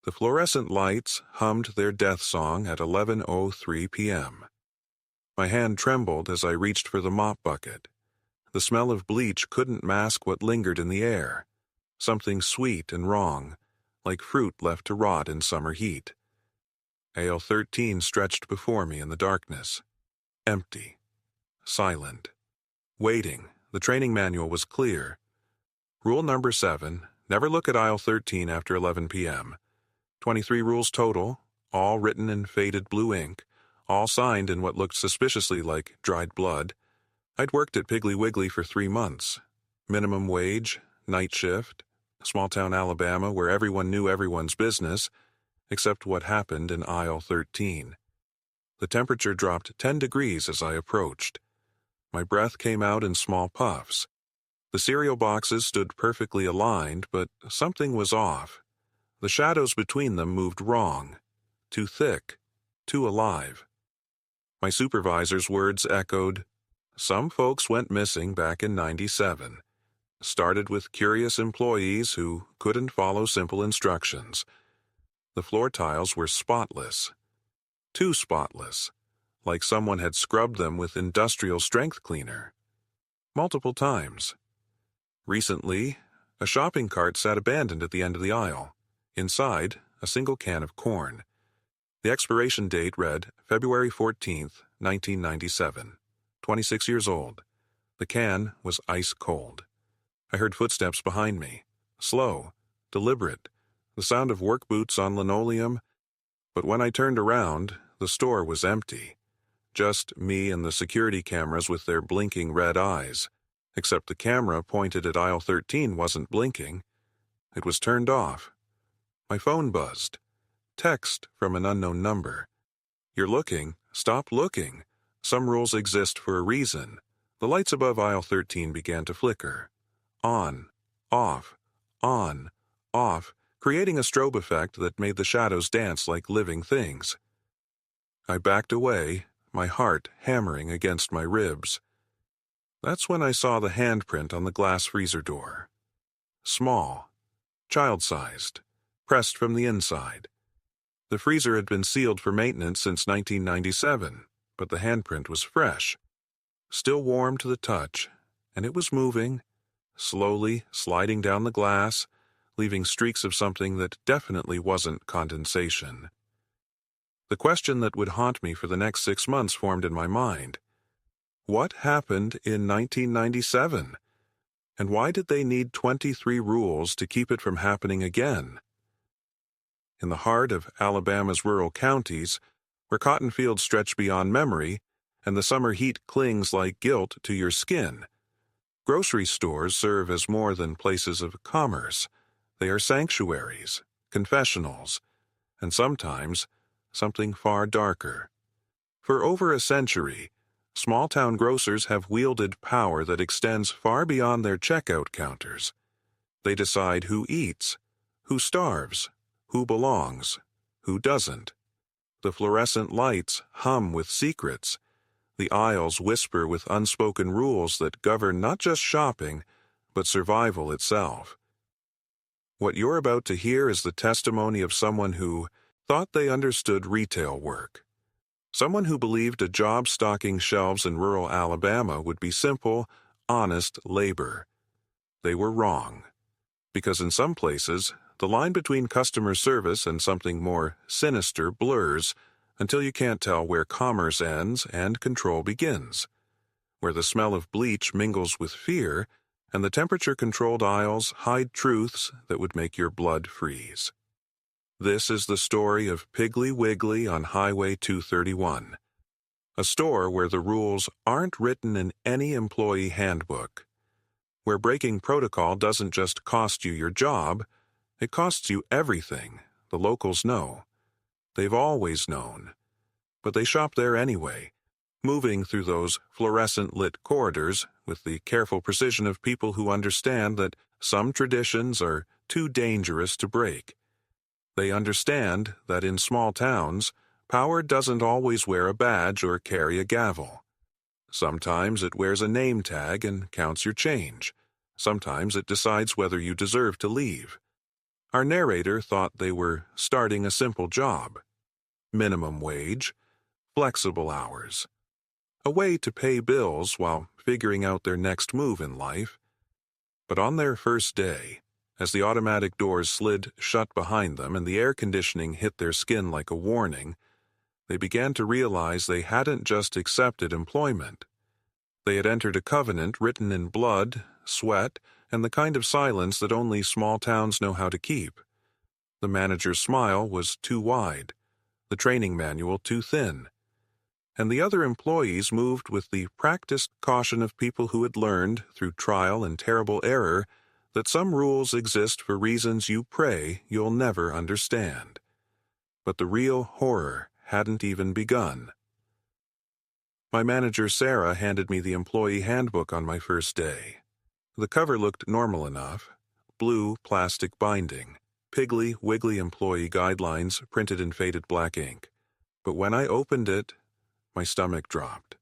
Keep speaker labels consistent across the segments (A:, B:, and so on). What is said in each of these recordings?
A: The fluorescent lights hummed their death song at 11:03 p.m. My hand trembled as I reached for the mop bucket. The smell of bleach couldn't mask what lingered in the air. Something sweet and wrong, like fruit left to rot in summer heat. Aisle 13 stretched before me in the darkness. Empty. Silent. Waiting. The training manual was clear. Rule number 7, never look at aisle 13 after 11 p.m. 23 rules total, all written in faded blue ink, all signed in what looked suspiciously like dried blood. I'd worked at Piggly Wiggly for 3 months. Minimum wage, night shift, small-town Alabama where everyone knew everyone's business, except what happened in aisle 13. The temperature dropped 10 degrees as I approached. My breath came out in small puffs. The cereal boxes stood perfectly aligned, but something was off. The shadows between them moved wrong. Too thick. Too alive. My supervisor's words echoed, "Some folks went missing back in '97. Started with curious employees who couldn't follow simple instructions." The floor tiles were spotless. Too spotless. Like someone had scrubbed them with industrial strength cleaner. Multiple times. Recently, a shopping cart sat abandoned at the end of the aisle. Inside, a single can of corn. The expiration date read February 14th, 1997. 26 years old. The can was ice cold. I heard footsteps behind me. Slow, deliberate, the sound of work boots on linoleum. But when I turned around, the store was empty. Just me and the security cameras with their blinking red eyes. Except the camera pointed at aisle 13 wasn't blinking. It was turned off. My phone buzzed. Text from an unknown number. "You're looking. Stop looking. Some rules exist for a reason." The lights above aisle 13 began to flicker. On, off, creating a strobe effect that made the shadows dance like living things. I backed away, my heart hammering against my ribs. That's when I saw the handprint on the glass freezer door. Small, child-sized, pressed from the inside. The freezer had been sealed for maintenance since 1997, but the handprint was fresh, still warm to the touch, and it was moving, slowly sliding down the glass, leaving streaks of something that definitely wasn't condensation. The question that would haunt me for the next 6 months formed in my mind. What happened in 1997? And why did they need 23 rules to keep it from happening again? In the heart of Alabama's rural counties, where cotton fields stretch beyond memory and the summer heat clings like guilt to your skin, grocery stores serve as more than places of commerce. They are sanctuaries, confessionals, and sometimes something far darker. For over a century, small-town grocers have wielded power that extends far beyond their checkout counters. They decide who eats, who starves, who belongs, who doesn't. The fluorescent lights hum with secrets. The aisles whisper with unspoken rules that govern not just shopping, but survival itself. What you're about to hear is the testimony of someone who thought they understood retail work. Someone who believed a job stocking shelves in rural Alabama would be simple, honest labor. They were wrong. Because in some places, the line between customer service and something more sinister blurs until you can't tell where commerce ends and control begins, where the smell of bleach mingles with fear and the temperature-controlled aisles hide truths that would make your blood freeze. This is the story of Piggly Wiggly on Highway 231, a store where the rules aren't written in any employee handbook, where breaking protocol doesn't just cost you your job, it costs you everything. The locals know. They've always known. But they shop there anyway, moving through those fluorescent-lit corridors with the careful precision of people who understand that some traditions are too dangerous to break. They understand that in small towns, power doesn't always wear a badge or carry a gavel. Sometimes it wears a name tag and counts your change. Sometimes it decides whether you deserve to leave. Our narrator thought they were starting a simple job. Minimum wage, flexible hours. A way to pay bills while figuring out their next move in life. But on their first day, as the automatic doors slid shut behind them and the air conditioning hit their skin like a warning, they began to realize they hadn't just accepted employment. They had entered a covenant written in blood, sweat, and the kind of silence that only small towns know how to keep. The manager's smile was too wide, the training manual too thin, and the other employees moved with the practiced caution of people who had learned, through trial and terrible error, that some rules exist for reasons you pray you'll never understand. But the real horror hadn't even begun. My manager Sarah handed me the employee handbook on my first day. The cover looked normal enough, blue plastic binding, Piggly Wiggly employee guidelines printed in faded black ink. But when I opened it, my stomach dropped.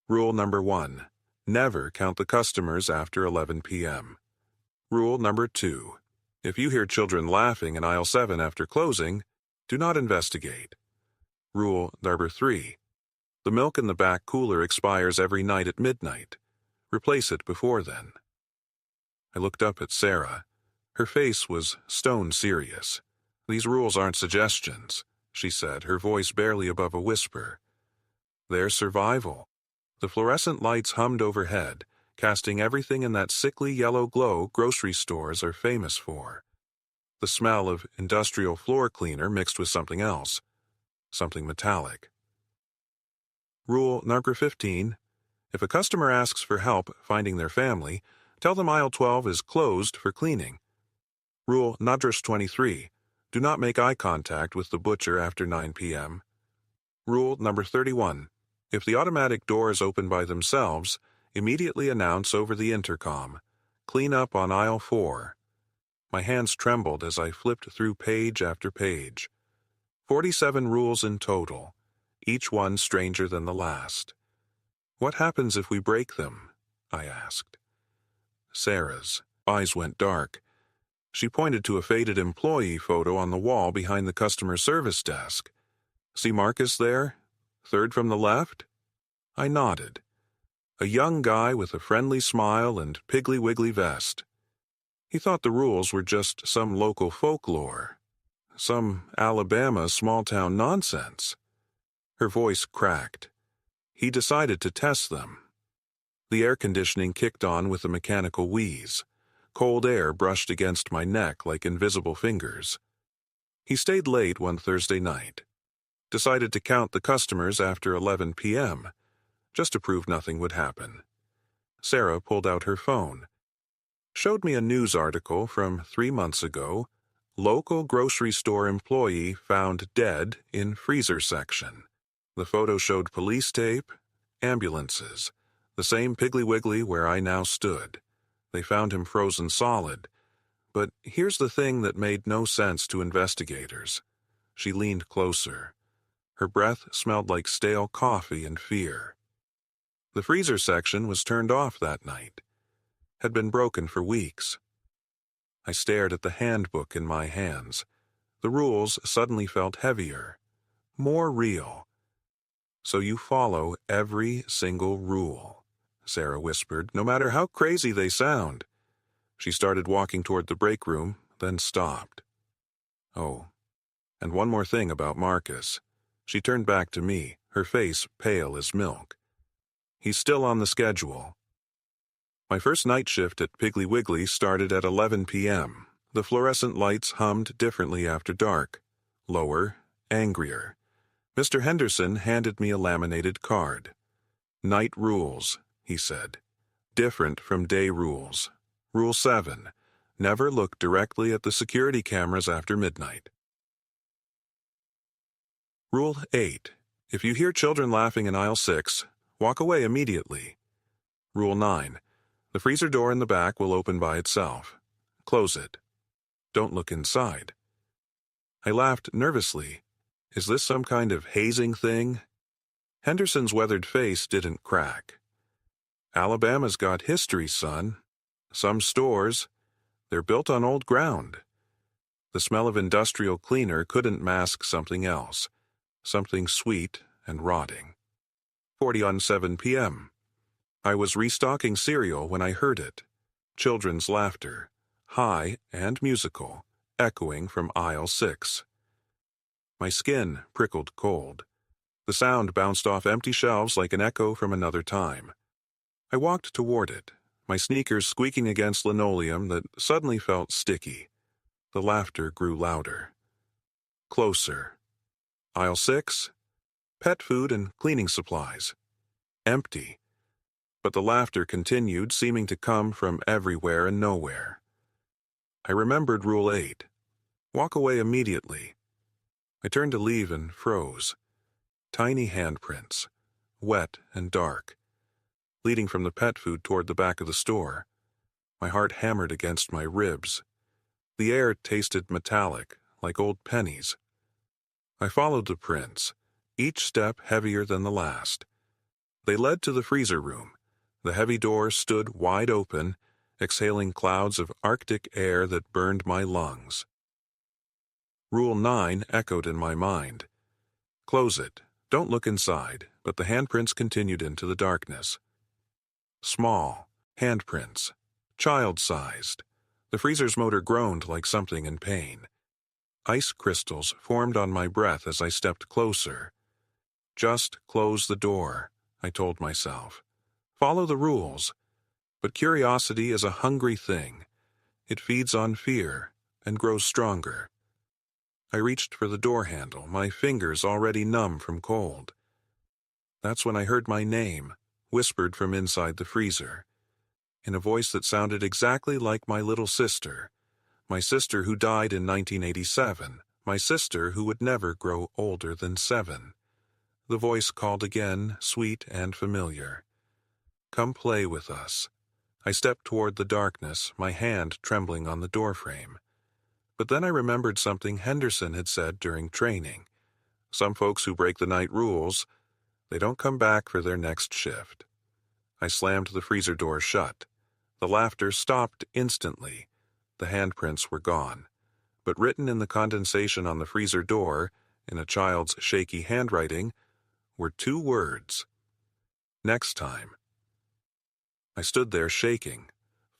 A: Rule number 1, never count the customers after 11 p.m. Rule number 2, if you hear children laughing in aisle 7 after closing, do not investigate. Rule number 3, the milk in the back cooler expires every night at midnight. Replace it before then. I looked up at Sarah. Her face was stone serious. These rules aren't suggestions, she said, her voice barely above a whisper. They're survival. The fluorescent lights hummed overhead, casting everything in that sickly yellow glow grocery stores are famous for. The smell of industrial floor cleaner mixed with something else, something metallic. Rule number 15. If a customer asks for help finding their family, tell them aisle 12 is closed for cleaning. Rule number 23. Do not make eye contact with the butcher after 9 p.m. Rule number 31. If the automatic doors open by themselves, immediately announce over the intercom, "Clean up on aisle 4. My hands trembled as I flipped through page after page. 47 rules in total, each one stranger than the last. What happens if we break them? I asked. Sarah's eyes went dark. She pointed to a faded employee photo on the wall behind the customer service desk. See Marcus there? Third from the left? I nodded. A young guy with a friendly smile and Piggly Wiggly vest. He thought the rules were just some local folklore, some Alabama small-town nonsense. Her voice cracked. He decided to test them. The air conditioning kicked on with a mechanical wheeze. Cold air brushed against my neck like invisible fingers. He stayed late one Thursday night. Decided to count the customers after 11 p.m., just to prove nothing would happen. Sarah pulled out her phone. Showed me a news article from 3 months ago. Local grocery store employee found dead in freezer section. The photo showed police tape, ambulances, the same Piggly Wiggly where I now stood. They found him frozen solid. But here's the thing that made no sense to investigators. She leaned closer. Her breath smelled like stale coffee and fear. The freezer section was turned off that night. Had been broken for weeks. I stared at the handbook in my hands. The rules suddenly felt heavier, more real. So you follow every single rule, Sarah whispered, no matter how crazy they sound. She started walking toward the break room, then stopped. Oh, and one more thing about Marcus. She turned back to me, her face pale as milk. He's still on the schedule. My first night shift at Piggly Wiggly started at 11 p.m. The fluorescent lights hummed differently after dark. Lower, angrier. Mr. Henderson handed me a laminated card. Night rules, he said. Different from day rules. Rule 7. Never look directly at the security cameras after midnight. Rule 8. If you hear children laughing in aisle 6, walk away immediately. Rule 9. The freezer door in the back will open by itself. Close it. Don't look inside. I laughed nervously. Is this some kind of hazing thing? Henderson's weathered face didn't crack. Alabama's got history, son. Some stores, they're built on old ground. The smell of industrial cleaner couldn't mask something else, something sweet and rotting. 7 p.m. I was restocking cereal when I heard it. Children's laughter, high and musical, echoing from aisle 6. My skin prickled cold. The sound bounced off empty shelves like an echo from another time. I walked toward it, my sneakers squeaking against linoleum that suddenly felt sticky. The laughter grew louder. Closer. Aisle 6. Pet food and cleaning supplies. Empty. But the laughter continued, seeming to come from everywhere and nowhere. I remembered Rule 8. Walk away immediately. I turned to leave and froze. Tiny handprints, wet and dark, leading from the pet food toward the back of the store. My heart hammered against my ribs. The air tasted metallic, like old pennies. I followed the prints, each step heavier than the last. They led to the freezer room. The heavy door stood wide open, exhaling clouds of Arctic air that burned my lungs. Rule 9 echoed in my mind. Close it. Don't look inside, but the handprints continued into the darkness. Small handprints, child-sized. The freezer's motor groaned like something in pain. Ice crystals formed on my breath as I stepped closer. Just close the door, I told myself. Follow the rules. But curiosity is a hungry thing. It feeds on fear and grows stronger. I reached for the door handle, my fingers already numb from cold. That's when I heard my name, whispered from inside the freezer, in a voice that sounded exactly like my little sister, my sister who died in 1987, my sister who would never grow older than 7. The voice called again, sweet and familiar. Come play with us. I stepped toward the darkness, my hand trembling on the doorframe. But then I remembered something Henderson had said during training. Some folks who break the night rules, they don't come back for their next shift. I slammed the freezer door shut. The laughter stopped instantly. The handprints were gone. But written in the condensation on the freezer door, in a child's shaky handwriting, were 2 words. Next time. I stood there shaking,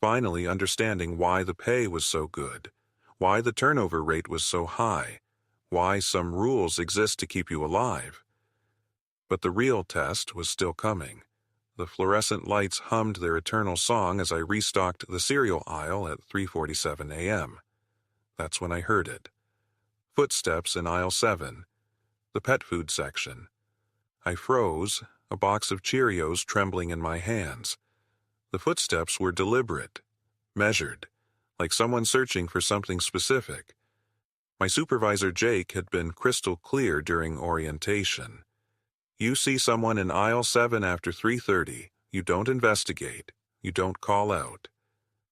A: finally understanding why the pay was so good, why the turnover rate was so high, why some rules exist to keep you alive. But the real test was still coming. The fluorescent lights hummed their eternal song as I restocked the cereal aisle at 3:47 a.m. That's when I heard it. Footsteps in aisle 7, the pet food section. I froze, a box of Cheerios trembling in my hands. The footsteps were deliberate, measured, like someone searching for something specific. My supervisor Jake had been crystal clear during orientation. You see someone in aisle 7 after 3:30, you don't investigate, you don't call out.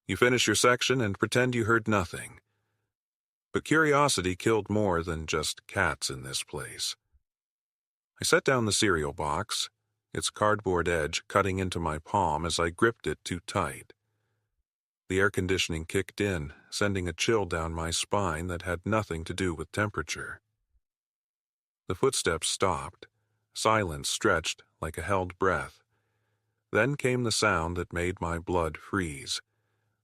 A: You finish your section and pretend you heard nothing. But curiosity killed more than just cats in this place. I set down the cereal box, its cardboard edge cutting into my palm as I gripped it too tight. The air conditioning kicked in, sending a chill down my spine that had nothing to do with temperature. The footsteps stopped. Silence stretched like a held breath. Then came the sound that made my blood freeze,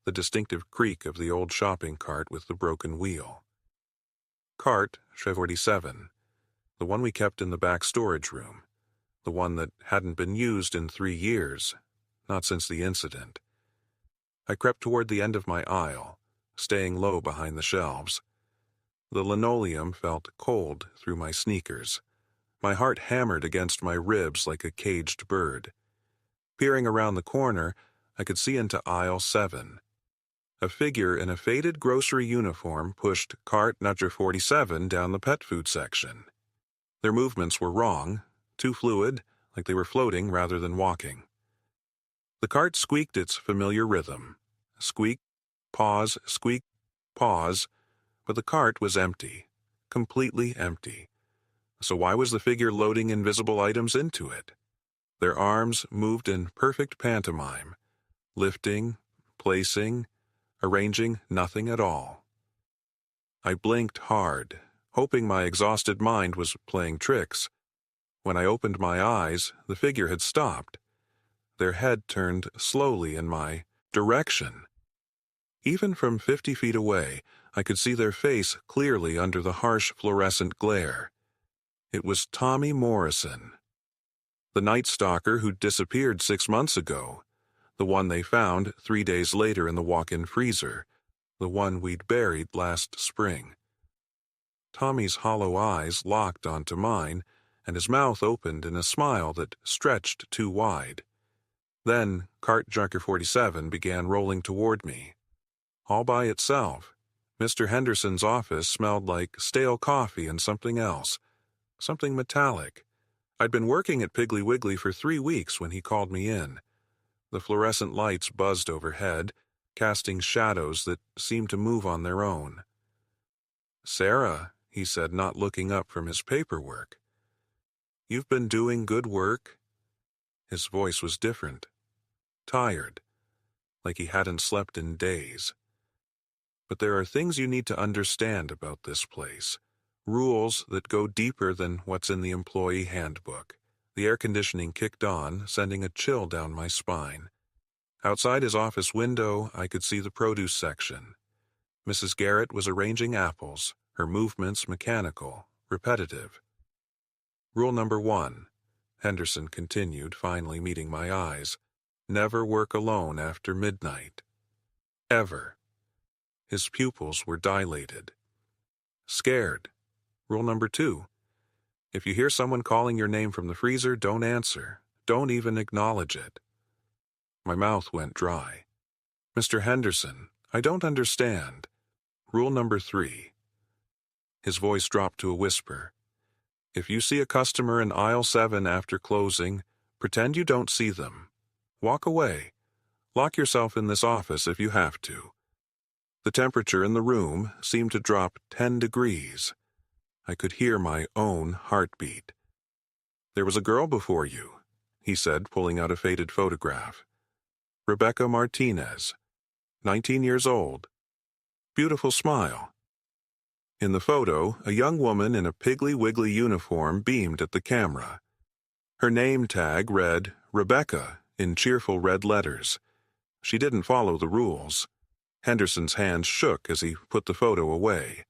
A: the distinctive creak of the old shopping cart with the broken wheel. Cart 47, the one we kept in the back storage room, the one that hadn't been used in 3 years, not since the incident. I crept toward the end of my aisle, staying low behind the shelves. The linoleum felt cold through my sneakers. My heart hammered against my ribs like a caged bird. Peering around the corner, I could see into aisle 7. A figure in a faded grocery uniform pushed cart number 47 down the pet food section. Their movements were wrong, too fluid, like they were floating rather than walking. The cart squeaked its familiar rhythm. Squeak, pause, squeak, pause, but the cart was empty, completely empty. So why was the figure loading invisible items into it? Their arms moved in perfect pantomime, lifting, placing, arranging nothing at all. I blinked hard, hoping my exhausted mind was playing tricks. When I opened my eyes, the figure had stopped. Their head turned slowly in my direction. Even from 50 feet away, I could see their face clearly under the harsh fluorescent glare. It was Tommy Morrison, the Night Stalker who'd disappeared 6 months ago, the one they found 3 days later in the walk-in freezer, the one we'd buried last spring. Tommy's hollow eyes locked onto mine, and his mouth opened in a smile that stretched too wide. Then Cart Junker 47 began rolling toward me. All by itself, Mr. Henderson's office smelled like stale coffee and something else, something metallic. I'd been working at Piggly Wiggly for 3 weeks when he called me in. The fluorescent lights buzzed overhead, casting shadows that seemed to move on their own. "Sarah," he said, not looking up from his paperwork. "You've been doing good work." His voice was different, tired, like he hadn't slept in days. "But there are things you need to understand about this place. Rules that go deeper than what's in the employee handbook." The air conditioning kicked on, sending a chill down my spine. Outside his office window, I could see the produce section. Mrs. Garrett was arranging apples, her movements mechanical, repetitive. "Rule number 1, Henderson continued, finally meeting my eyes. "Never work alone after midnight. Ever." His pupils were dilated. "Scared. Rule number 2. If you hear someone calling your name from the freezer, don't answer. Don't even acknowledge it." My mouth went dry. "Mr. Henderson, I don't understand." "Rule number 3. His voice dropped to a whisper. "If you see a customer in aisle 7 after closing, pretend you don't see them. Walk away. Lock yourself in this office if you have to." The temperature in the room seemed to drop 10 degrees. I could hear my own heartbeat. "There was a girl before you," he said, pulling out a faded photograph. "Rebecca Martinez, 19 years old. Beautiful smile." In the photo, a young woman in a Piggly Wiggly uniform beamed at the camera. Her name tag read Rebecca in cheerful red letters. She didn't follow the rules. Henderson's hands shook as he put the photo away.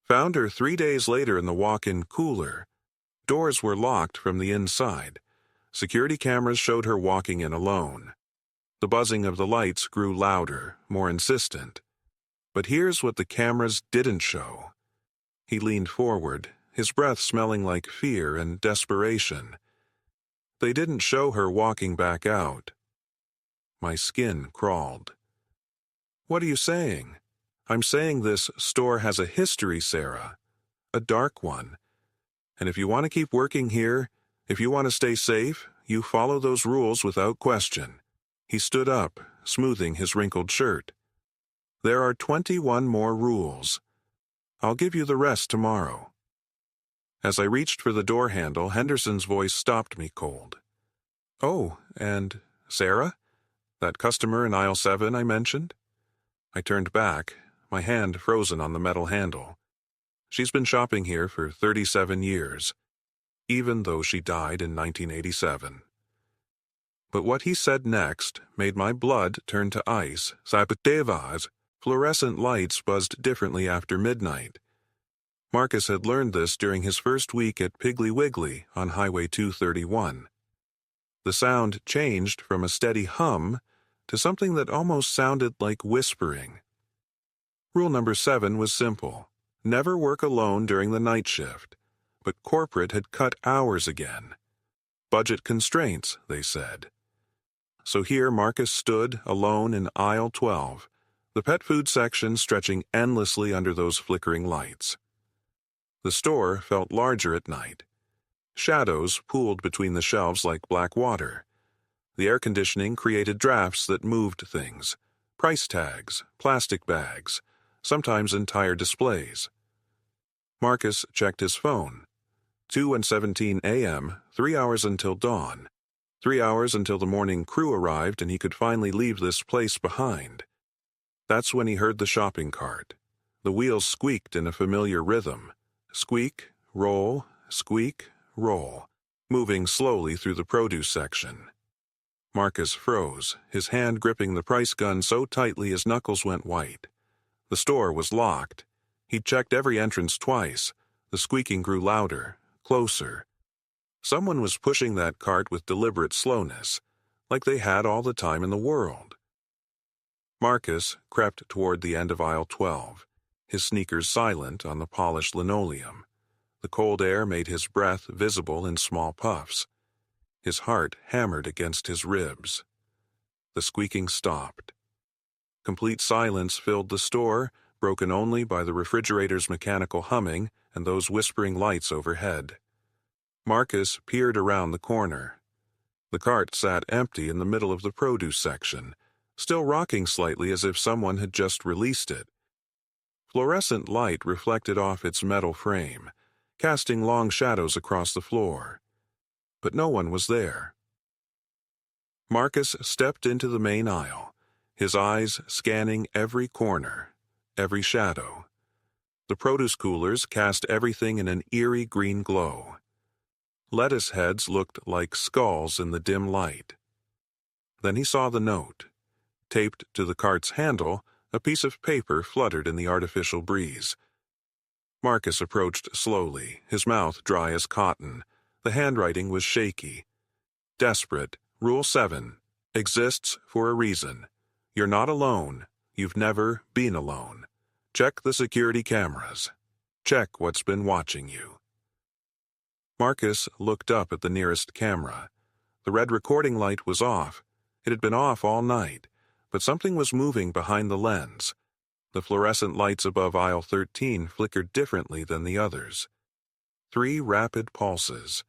A: "Found her 3 days later in the walk-in cooler. Doors were locked from the inside. Security cameras showed her walking in alone. The buzzing of the lights grew louder, more insistent. But here's what the cameras didn't show." He leaned forward, his breath smelling like fear and desperation. "They didn't show her walking back out." My skin crawled. "What are you saying?" "I'm saying this store has a history, Sarah. A dark one. And if you want to keep working here, if you want to stay safe, you follow those rules without question." He stood up, smoothing his wrinkled shirt. "There are 21 more rules. I'll give you the rest tomorrow." As I reached for the door handle, Henderson's voice stopped me cold. "Oh, and Sarah? That customer in aisle 7 I mentioned?" I turned back, my hand frozen on the metal handle. "She's been shopping here for 37 years, even though she died in 1987. But what he said next made my blood turn to ice. Sabotevas. Fluorescent lights buzzed differently after midnight. Marcus had learned this during his first week at Piggly Wiggly on Highway 231. The sound changed from a steady hum to something that almost sounded like whispering. Rule number 7 was simple. Never work alone during the night shift. But corporate had cut hours again. Budget constraints, they said. So here Marcus stood alone in aisle 12, the pet food section stretching endlessly under those flickering lights. The store felt larger at night. Shadows pooled between the shelves like black water. The air conditioning created drafts that moved things. Price tags, plastic bags, sometimes entire displays. Marcus checked his phone. 2:17 a.m., 3 hours until dawn. 3 hours until the morning crew arrived and he could finally leave this place behind. That's when he heard the shopping cart. The wheels squeaked in a familiar rhythm. Squeak, roll, squeak, roll, moving slowly through the produce section. Marcus froze, his hand gripping the price gun so tightly his knuckles went white. The store was locked. He'd checked every entrance twice. The squeaking grew louder, closer. Someone was pushing that cart with deliberate slowness, like they had all the time in the world. Marcus crept toward the end of aisle 12, his sneakers silent on the polished linoleum. The cold air made his breath visible in small puffs. His heart hammered against his ribs. The squeaking stopped. Complete silence filled the store, broken only by the refrigerator's mechanical humming and those whispering lights overhead. Marcus peered around the corner. The cart sat empty in the middle of the produce section, still rocking slightly as if someone had just released it. Fluorescent light reflected off its metal frame, casting long shadows across the floor. But no one was there. Marcus stepped into the main aisle, his eyes scanning every corner, every shadow. The produce coolers cast everything in an eerie green glow. Lettuce heads looked like skulls in the dim light. Then he saw the note. Taped to the cart's handle, a piece of paper fluttered in the artificial breeze. Marcus approached slowly, his mouth dry as cotton. The handwriting was shaky. Desperate. Rule 7. Exists for a reason. You're not alone. You've never been alone. Check the security cameras. Check what's been watching you. Marcus looked up at the nearest camera. The red recording light was off. It had been off all night, but something was moving behind the lens. The fluorescent lights above aisle 13 flickered differently than the others. 3 rapid pulses,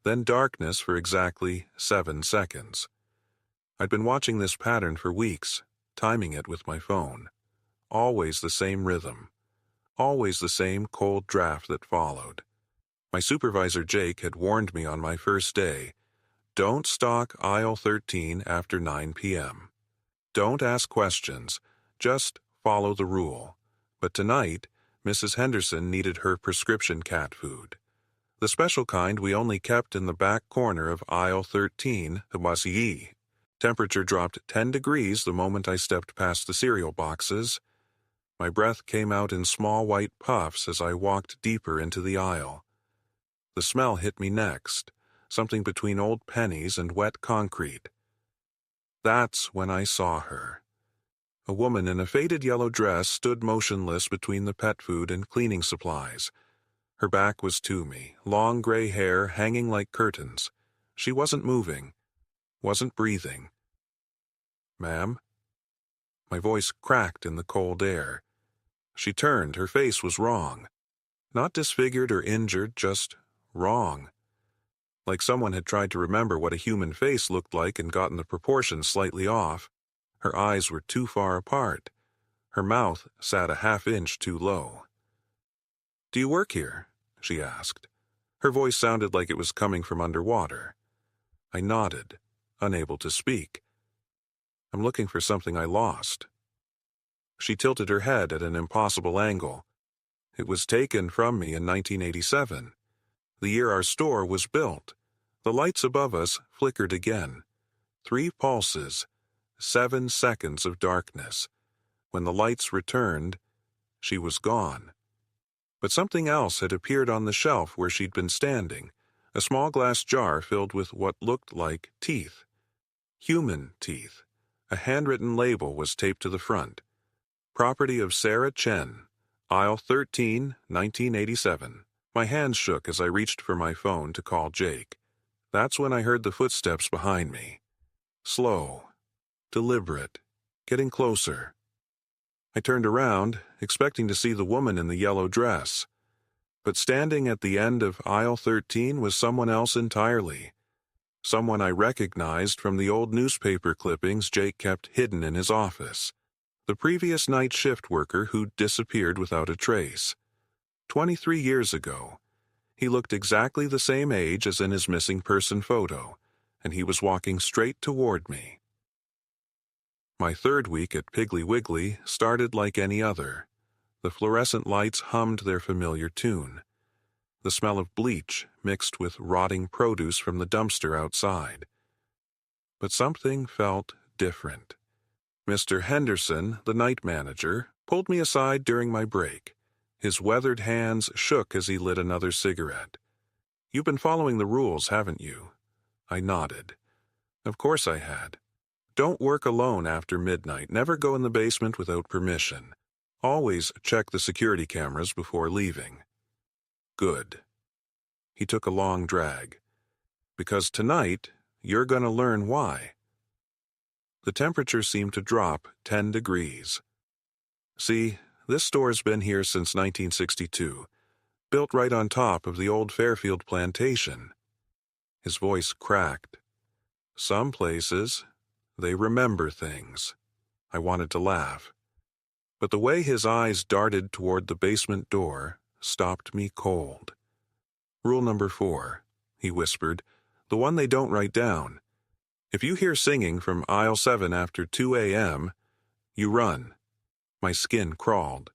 A: then darkness for exactly 7 seconds. I'd been watching this pattern for weeks, timing it with my phone. Always the same rhythm. Always the same cold draft that followed. My supervisor Jake had warned me on my first day, don't stalk aisle 13 after 9 p.m. Don't ask questions, just follow the rule. But tonight, Mrs. Henderson needed her prescription cat food. The special kind we only kept in the back corner of aisle 13, the moisié. Temperature dropped 10 degrees the moment I stepped past the cereal boxes. My breath came out in small white puffs as I walked deeper into the aisle. The smell hit me next, something between old pennies and wet concrete. That's when I saw her. A woman in a faded yellow dress stood motionless between the pet food and cleaning supplies. Her back was to me, long gray hair hanging like curtains. She wasn't moving, wasn't breathing. Ma'am? My voice cracked in the cold air. She turned, her face was wrong. Not disfigured or injured, just wrong. Like someone had tried to remember what a human face looked like and gotten the proportions slightly off. Her eyes were too far apart. Her mouth sat a half-inch too low. "Do you work here?" she asked. Her voice sounded like it was coming from underwater. I nodded, unable to speak. "I'm looking for something I lost." She tilted her head at an impossible angle. "It was taken from me in 1987. The year our store was built." The lights above us flickered again. 3 pulses, 7 seconds of darkness. When the lights returned, she was gone. But something else had appeared on the shelf where she'd been standing, a small glass jar filled with what looked like teeth. Human teeth. A handwritten label was taped to the front. Property of Sarah Chen, aisle 13, 1987. My hands shook as I reached for my phone to call Jake. That's when I heard the footsteps behind me. Slow, deliberate, getting closer. I turned around, expecting to see the woman in the yellow dress. But standing at the end of aisle 13 was someone else entirely. Someone I recognized from the old newspaper clippings Jake kept hidden in his office. The previous night shift worker who'd disappeared without a trace. 23 years ago. He looked exactly the same age as in his missing person photo, and he was walking straight toward me. My third week at Piggly Wiggly started like any other. The fluorescent lights hummed their familiar tune. The smell of bleach mixed with rotting produce from the dumpster outside. But something felt different. Mr. Henderson, the night manager, pulled me aside during my break. His weathered hands shook as he lit another cigarette. "You've been following the rules, haven't you?" I nodded. Of course I had. Don't work alone after midnight. Never go in the basement without permission. Always check the security cameras before leaving. Good. He took a long drag. Because tonight, you're going to learn why. The temperature seemed to drop 10 degrees. See, this store's been here since 1962, built right on top of the old Fairfield plantation. His voice cracked. Some places, they remember things. I wanted to laugh. But the way his eyes darted toward the basement door stopped me cold. "Rule number 4, he whispered, the one they don't write down. If you hear singing from aisle 7 after 2 a.m., you run." My skin crawled.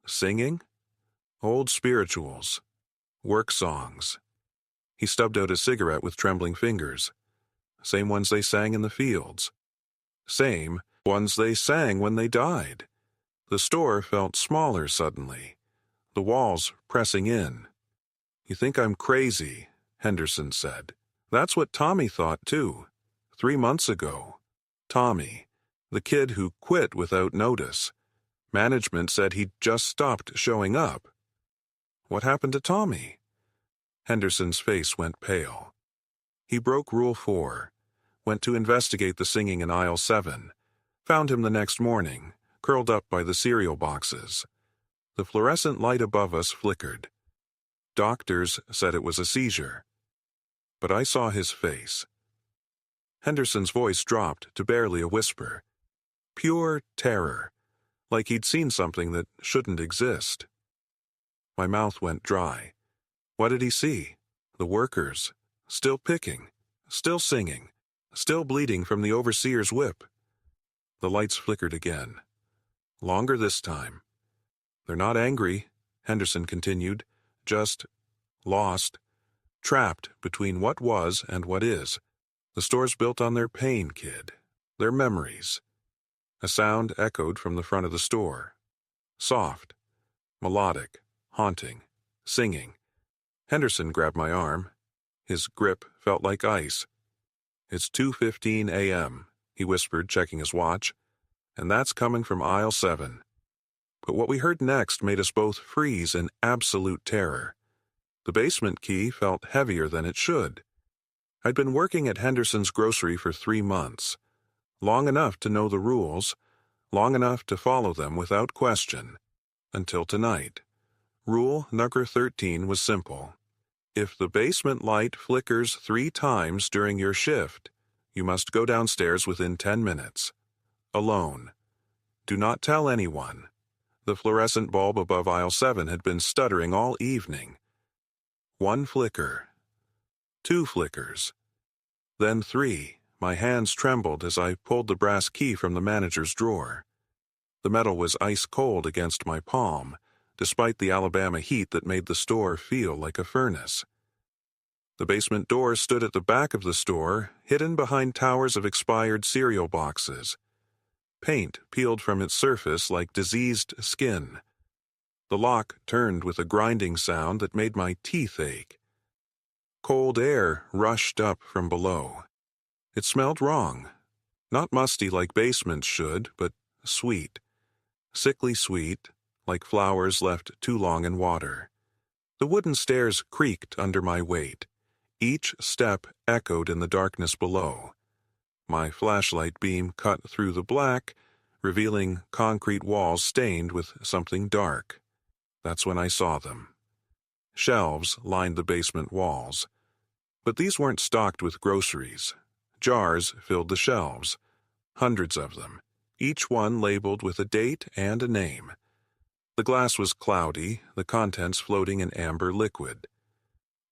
A: Singing? Old spirituals. Work songs. He stubbed out a cigarette with trembling fingers. Same ones they sang in the fields. Same ones they sang when they died. The store felt smaller suddenly, the walls pressing in. "You think I'm crazy," Henderson said. "That's what Tommy thought, too. 3 months ago. Tommy, the kid who quit without notice. Management said he'd just stopped showing up." "What happened to Tommy?" Henderson's face went pale. "He broke Rule 4, went to investigate the singing in aisle 7, found him the next morning, curled up by the cereal boxes. The fluorescent light above us flickered. Doctors said it was a seizure. But I saw his face." Henderson's voice dropped to barely a whisper. Pure terror, like he'd seen something that shouldn't exist. My mouth went dry. What did he see? The workers, still picking, still singing, still bleeding from the overseer's whip. The lights flickered again. Longer this time. "They're not angry," Henderson continued, "just lost, trapped between what was and what is. The store's built on their pain, kid, their memories." A sound echoed from the front of the store. Soft, melodic, haunting, singing. Henderson grabbed my arm. His grip felt like ice. "It's 2:15 a.m., he whispered, checking his watch. "And that's coming from aisle 7. But what we heard next made us both freeze in absolute terror. The basement key felt heavier than it should. I'd been working at Henderson's grocery for 3 months. Long enough to know the rules, long enough to follow them without question. Until tonight. Rule number 13 was simple. If the basement light flickers 3 times during your shift, you must go downstairs within 10 minutes. Alone. Do not tell anyone. The fluorescent bulb above aisle 7 had been stuttering all evening. 1 flicker. 2 flickers. Then 3. My hands trembled as I pulled the brass key from the manager's drawer. The metal was ice cold against my palm, despite the Alabama heat that made the store feel like a furnace. The basement door stood at the back of the store, hidden behind towers of expired cereal boxes. Paint peeled from its surface like diseased skin. The lock turned with a grinding sound that made my teeth ache. Cold air rushed up from below. It smelled wrong. Not musty like basements should, but sweet. Sickly sweet, like flowers left too long in water. The wooden stairs creaked under my weight. Each step echoed in the darkness below. My flashlight beam cut through the black, revealing concrete walls stained with something dark. That's when I saw them. Shelves lined the basement walls. But these weren't stocked with groceries. Jars filled the shelves. Hundreds of them, each one labeled with a date and a name. The glass was cloudy, the contents floating in amber liquid.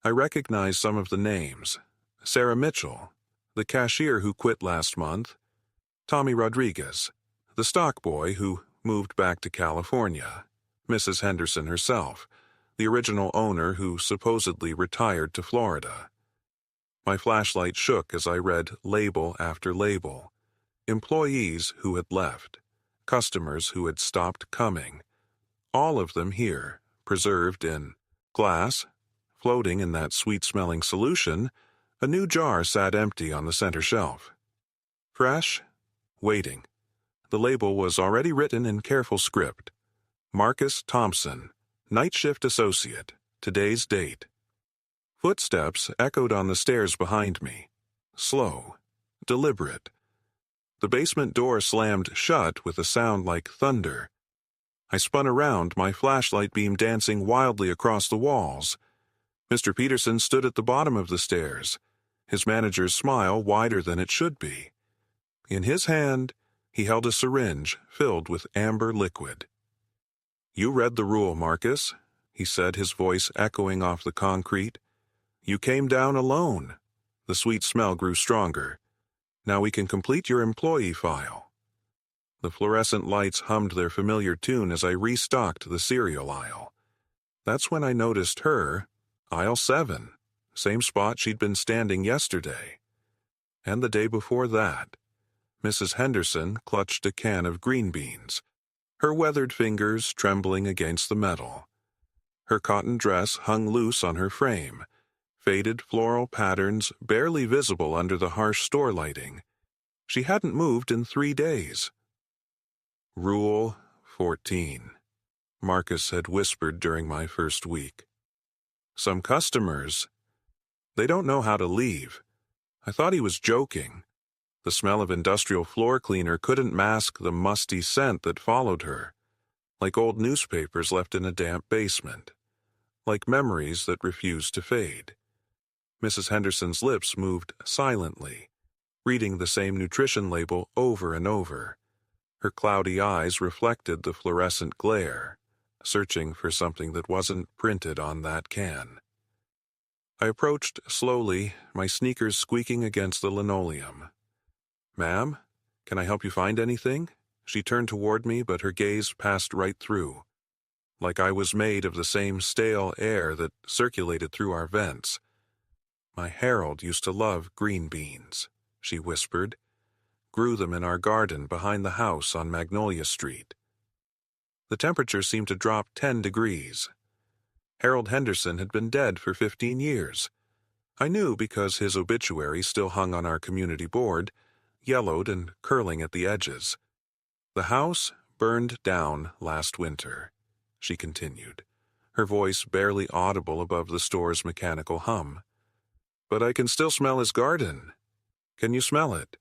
A: I recognized some of the names. Sarah Mitchell, the cashier who quit last month. Tommy Rodriguez, the stock boy who moved back to California. Mrs. Henderson herself, the original owner who supposedly retired to Florida. My flashlight shook as I read label after label. Employees who had left, customers who had stopped coming, all of them here, preserved in glass. Floating in that sweet-smelling solution, a new jar sat empty on the center shelf. Fresh, waiting. The label was already written in careful script. Marcus Thompson, Night Shift Associate, today's date. Footsteps echoed on the stairs behind me. Slow, deliberate. The basement door slammed shut with a sound like thunder. I spun around, my flashlight beam dancing wildly across the walls. Mr. Peterson stood at the bottom of the stairs, his manager's smile wider than it should be. In his hand, he held a syringe filled with amber liquid. "You read the rule, Marcus," he said, his voice echoing off the concrete. "You came down alone." The sweet smell grew stronger. "Now we can complete your employee file." The fluorescent lights hummed their familiar tune as I restocked the cereal aisle. That's when I noticed her, aisle 7, same spot she'd been standing yesterday. And the day before that. Mrs. Henderson clutched a can of green beans, her weathered fingers trembling against the metal. Her cotton dress hung loose on her frame, faded floral patterns barely visible under the harsh store lighting. She hadn't moved in 3 days. Rule 14, Marcus had whispered during my first week. Some customers, they don't know how to leave. I thought he was joking. The smell of industrial floor cleaner couldn't mask the musty scent that followed her, like old newspapers left in a damp basement, like memories that refused to fade. Mrs. Henderson's lips moved silently, reading the same nutrition label over and over. Her cloudy eyes reflected the fluorescent glare, searching for something that wasn't printed on that can. I approached slowly, my sneakers squeaking against the linoleum. "Ma'am, can I help you find anything?" She turned toward me, but her gaze passed right through, like I was made of the same stale air that circulated through our vents. "My Harold used to love green beans," she whispered. "Grew them in our garden behind the house on Magnolia Street." The temperature seemed to drop 10 degrees. Harold Henderson had been dead for 15 years. I knew because his obituary still hung on our community board, yellowed and curling at the edges. "The house burned down last winter," she continued, her voice barely audible above the store's mechanical hum. "But I can still smell his garden. Can you smell it?"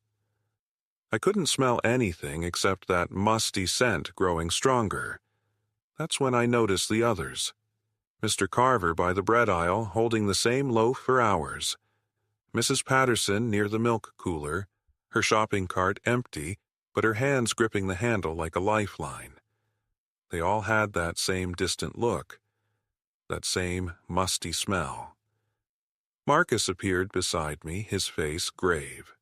A: I couldn't smell anything except that musty scent growing stronger. That's when I noticed the others. Mr. Carver by the bread aisle holding the same loaf for hours. Mrs. Patterson near the milk cooler, her shopping cart empty, but her hands gripping the handle like a lifeline. They all had that same distant look, that same musty smell. Marcus appeared beside me, his face grave.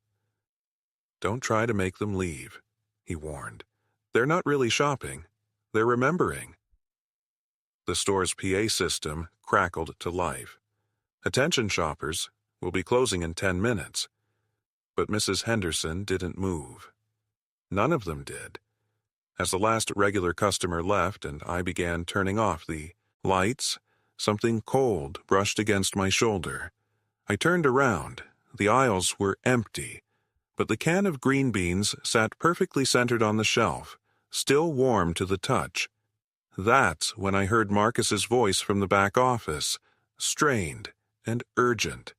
A: "Don't try to make them leave," he warned. "They're not really shopping. They're remembering." The store's PA system crackled to life. "Attention shoppers, we'll be closing in 10 minutes. But Mrs. Henderson didn't move. None of them did. As the last regular customer left and I began turning off the lights, something cold brushed against my shoulder. I turned around. The aisles were empty, but the can of green beans sat perfectly centered on the shelf, still warm to the touch. That's when I heard Marcus's voice from the back office, strained and urgent.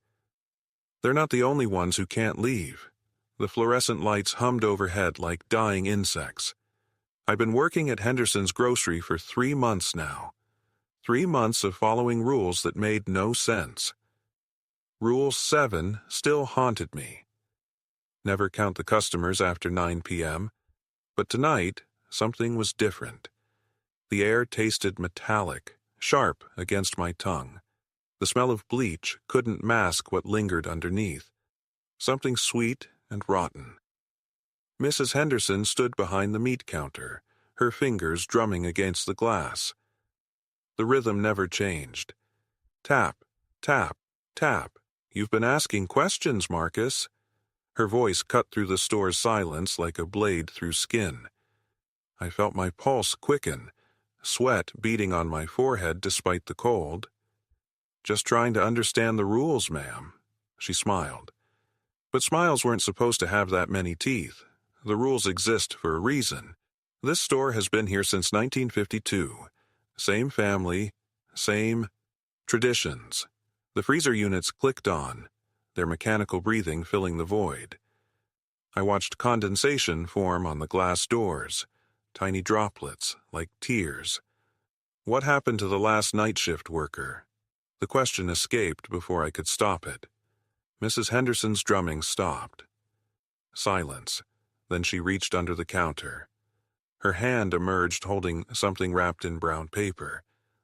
A: "They're not the only ones who can't leave." The fluorescent lights hummed overhead like dying insects. "I've been working at Henderson's grocery for 3 months now. 3 months of following rules that made no sense. Rule 7 still haunted me. Never count the customers after 9 p.m. But tonight, something was different. The air tasted metallic, sharp against my tongue. The smell of bleach couldn't mask what lingered underneath. Something sweet and rotten. Mrs. Henderson stood behind the meat counter, her fingers drumming against the glass. The rhythm never changed. Tap, tap, tap. You've been asking questions, Marcus. Her voice cut through the store's silence like a blade through skin. I felt my pulse quicken, sweat beading on my forehead despite the cold. Just trying to understand the rules, ma'am. She smiled. But smiles weren't supposed to have that many teeth. The rules exist for a reason. This store has been here since 1952. Same family, same traditions. The freezer units clicked on, their mechanical breathing filling the void. I watched condensation form on the glass doors, tiny droplets like tears. What happened to the last night shift worker? The question escaped before I could stop it. Mrs. Henderson's drumming stopped. Silence. Then she reached under the counter. Her hand emerged holding something wrapped in brown paper.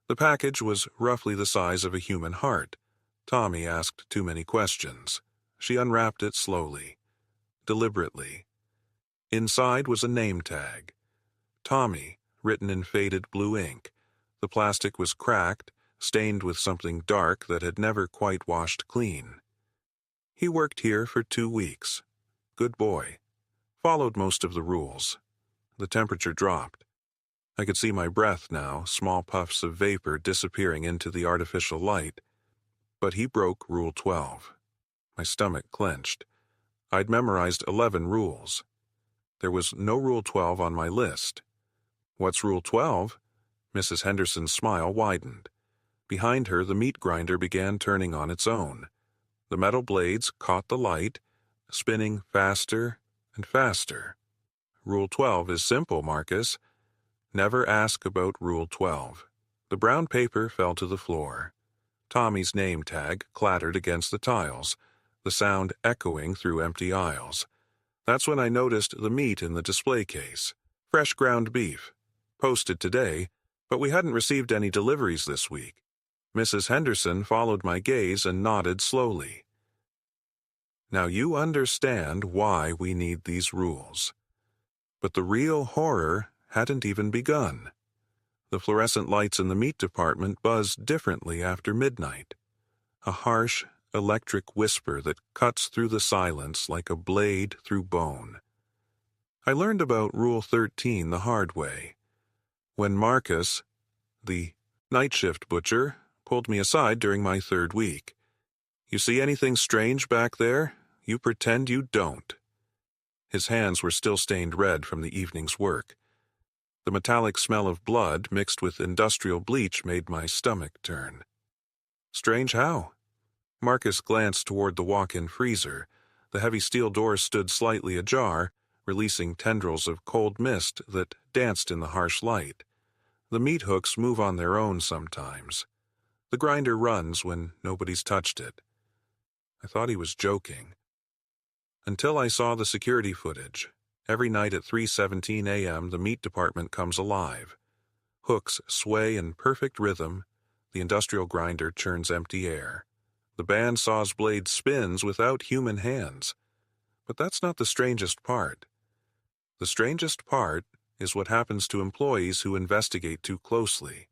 A: The package was roughly the size of a human heart. Tommy asked too many questions. She unwrapped it slowly, deliberately. Inside was a name tag. Tommy, written in faded blue ink. The plastic was cracked, stained with something dark that had never quite washed clean. He worked here for 2 weeks. Good boy. Followed most of the rules. The temperature dropped. I could see my breath now, small puffs of vapor disappearing into the artificial light. But he broke Rule 12. My stomach clenched. I'd memorized 11 rules. There was no Rule 12 on my list. What's Rule 12? Mrs. Henderson's smile widened. Behind her, the meat grinder began turning on its own. The metal blades caught the light, spinning faster and faster. Rule 12 is simple, Marcus. Never ask about Rule 12. The brown paper fell to the floor. Tommy's name tag clattered against the tiles, the sound echoing through empty aisles. That's when I noticed the meat in the display case. Fresh ground beef. Posted today, but we hadn't received any deliveries this week. Mrs. Henderson followed my gaze and nodded slowly. Now you understand why we need these rules. But the real horror hadn't even begun. The fluorescent lights in the meat department buzzed differently after midnight. A harsh, electric whisper that cuts through the silence like a blade through bone. I learned about Rule 13 the hard way. When Marcus, the night shift butcher, pulled me aside during my 3rd week. You see anything strange back there? You pretend you don't. His hands were still stained red from the evening's work. The metallic smell of blood mixed with industrial bleach made my stomach turn. Strange how? Marcus glanced toward the walk-in freezer. The heavy steel door stood slightly ajar, releasing tendrils of cold mist that danced in the harsh light. The meat hooks move on their own sometimes. The grinder runs when nobody's touched it. I thought he was joking. Until I saw the security footage. Every night at 3:17 a.m. the meat department comes alive. Hooks sway in perfect rhythm. The industrial grinder churns empty air. The bandsaw's blade spins without human hands. But that's not the strangest part. The strangest part is what happens to employees who investigate too closely.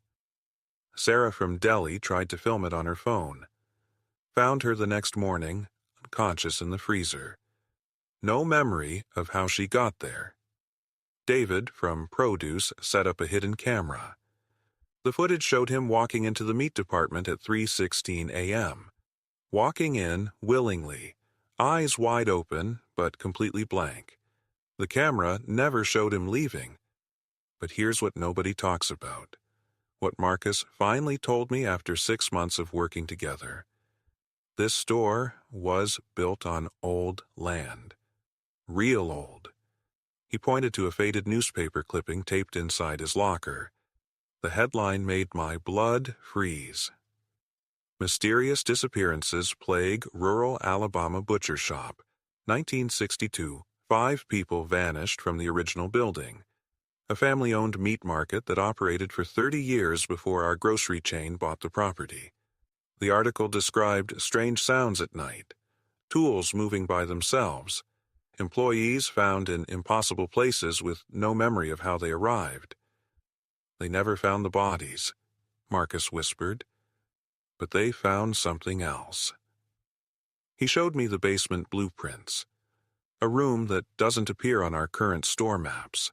A: Sarah from Delhi tried to film it on her phone. Found her the next morning, unconscious in the freezer. No memory of how she got there. David from Produce set up a hidden camera. The footage showed him walking into the meat department at 3:16 a.m. Walking in willingly, eyes wide open but completely blank. The camera never showed him leaving. But here's what nobody talks about. What Marcus finally told me after 6 months of working together. This store was built on old land. Real old. He pointed to a faded newspaper clipping taped inside his locker. The headline made my blood freeze. Mysterious disappearances plague rural Alabama butcher shop. 1962. 5 people vanished from the original building. A family-owned meat market that operated for 30 years before our grocery chain bought the property. The article described strange sounds at night, tools moving by themselves, employees found in impossible places with no memory of how they arrived. They never found the bodies. Marcus whispered. But they found something else. He showed me the basement blueprints. A room that doesn't appear on our current store maps.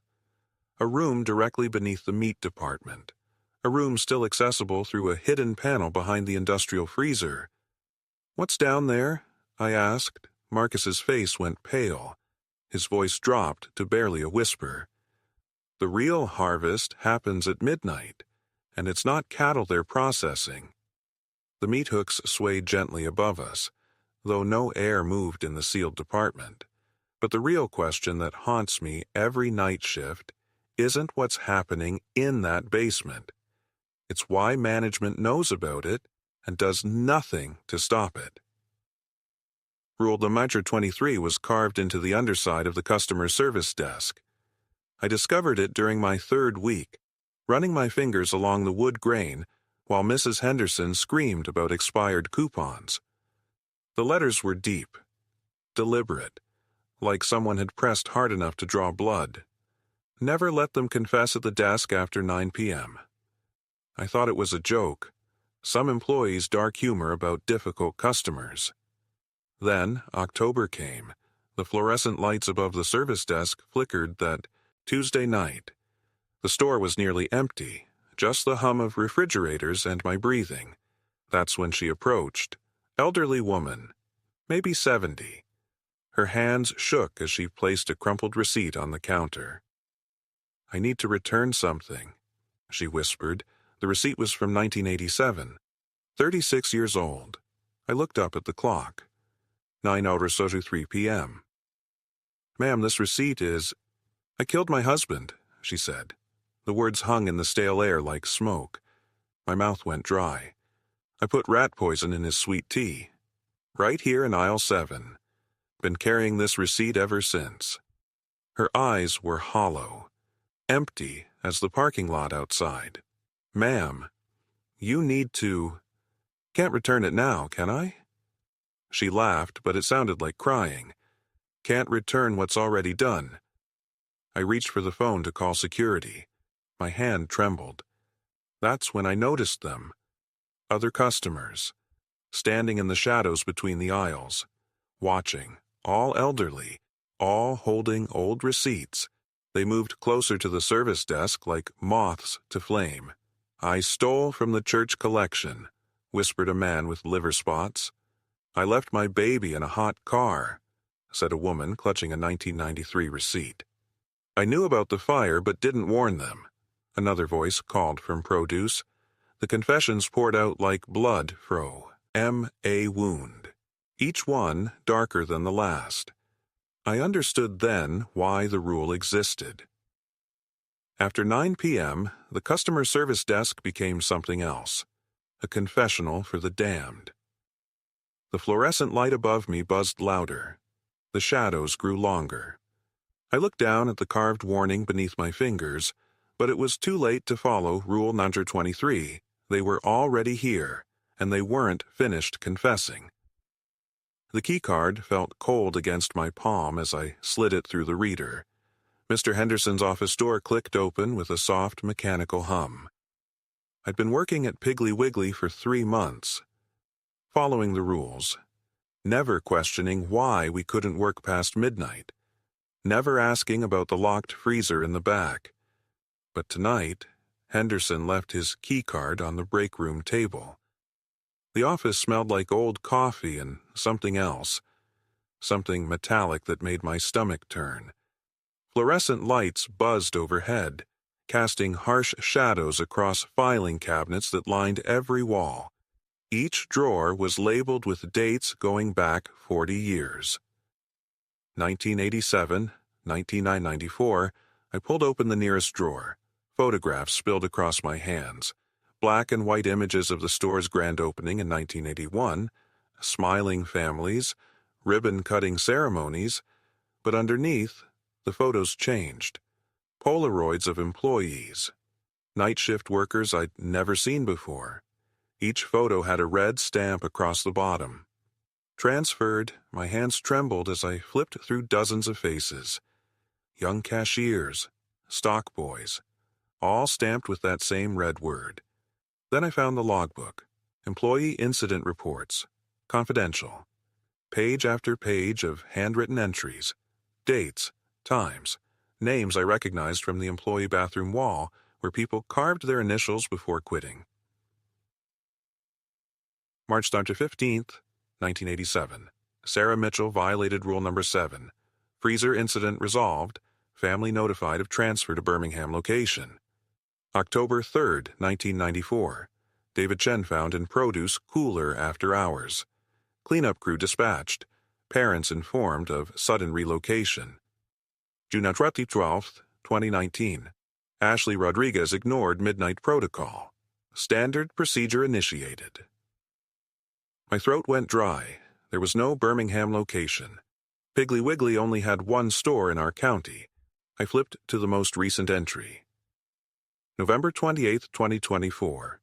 A: A room directly beneath the meat department. A room still accessible through a hidden panel behind the industrial freezer. "What's down there?" I asked. Marcus's face went pale. His voice dropped to barely a whisper. "The real harvest happens at midnight, and it's not cattle they're processing." The meat hooks swayed gently above us, though no air moved in the sealed department. But the real question that haunts me every night shift isn't what's happening in that basement. It's why management knows about it and does nothing to stop it. Rule number 23 was carved into the underside of the customer service desk. I discovered it during my 3rd week, running my fingers along the wood grain while Mrs. Henderson screamed about expired coupons. The letters were deep, deliberate, like someone had pressed hard enough to draw blood. Never let them confess at the desk after 9 p.m. I thought it was a joke, some employees' dark humor about difficult customers. Then October came. The fluorescent lights above the service desk flickered that Tuesday night. The store was nearly empty, just the hum of refrigerators and my breathing. That's when she approached. Elderly woman, maybe 70. Her hands shook as she placed a crumpled receipt on the counter. "I need to return something," she whispered. The receipt was from 1987. 36 years old. I looked up at the clock. 9:03 p.m. "Ma'am, this receipt is—" "I killed my husband," she said. The words hung in the stale air like smoke. My mouth went dry. "I put rat poison in his sweet tea. Right here in aisle 7. Been carrying this receipt ever since." Her eyes were hollow, empty as the parking lot outside. "Ma'am, you need to— Can't return it now, can I?" She laughed, but it sounded like crying. "Can't return what's already done." I reached for the phone to call security. My hand trembled. That's when I noticed them. Other customers, standing in the shadows between the aisles, watching, all elderly, all holding old receipts. They moved closer to the service desk like moths to flame. "I stole from the church collection," whispered a man with liver spots. "I left my baby in a hot car," said a woman clutching a 1993 receipt. "I knew about the fire but didn't warn them," another voice called from produce. The confessions poured out like blood fro, M.A. wound, each one darker than the last. I understood then why the rule existed. After 9 p.m., the customer service desk became something else, a confessional for the damned. The fluorescent light above me buzzed louder. The shadows grew longer. I looked down at the carved warning beneath my fingers, but it was too late to follow rule number 23. They were already here, and they weren't finished confessing. The keycard felt cold against my palm as I slid it through the reader. Mr. Henderson's office door clicked open with a soft mechanical hum. I'd been working at Piggly Wiggly for 3 months, following the rules, never questioning why we couldn't work past midnight, never asking about the locked freezer in the back. But tonight, Henderson left his keycard on the break room table. The office smelled like old coffee and something else, something metallic that made my stomach turn. Fluorescent lights buzzed overhead, casting harsh shadows across filing cabinets that lined every wall. Each drawer was labeled with dates going back 40 years. 1987, 1994, I pulled open the nearest drawer. Photographs spilled across my hands. Black and white images of the store's grand opening in 1981, smiling families, ribbon-cutting ceremonies, but underneath, the photos changed. Polaroids of employees, night shift workers I'd never seen before. Each photo had a red stamp across the bottom. Transferred, my hands trembled as I flipped through dozens of faces. Young cashiers, stock boys, all stamped with that same red word. Then I found the logbook. Employee incident reports. Confidential. Page after page of handwritten entries. Dates, times, names I recognized from the employee bathroom wall where people carved their initials before quitting. March 15th, 1987. Sarah Mitchell violated rule number 7. Freezer incident resolved. Family notified of transfer to Birmingham location. October 3rd, 1994. David Chen found in produce cooler after hours. Cleanup crew dispatched. Parents informed of sudden relocation. June 12th, 2019. Ashley Rodriguez ignored midnight protocol. Standard procedure initiated. My throat went dry. There was no Birmingham location. Piggly Wiggly only had one store in our county. I flipped to the most recent entry. November 28th, 2024.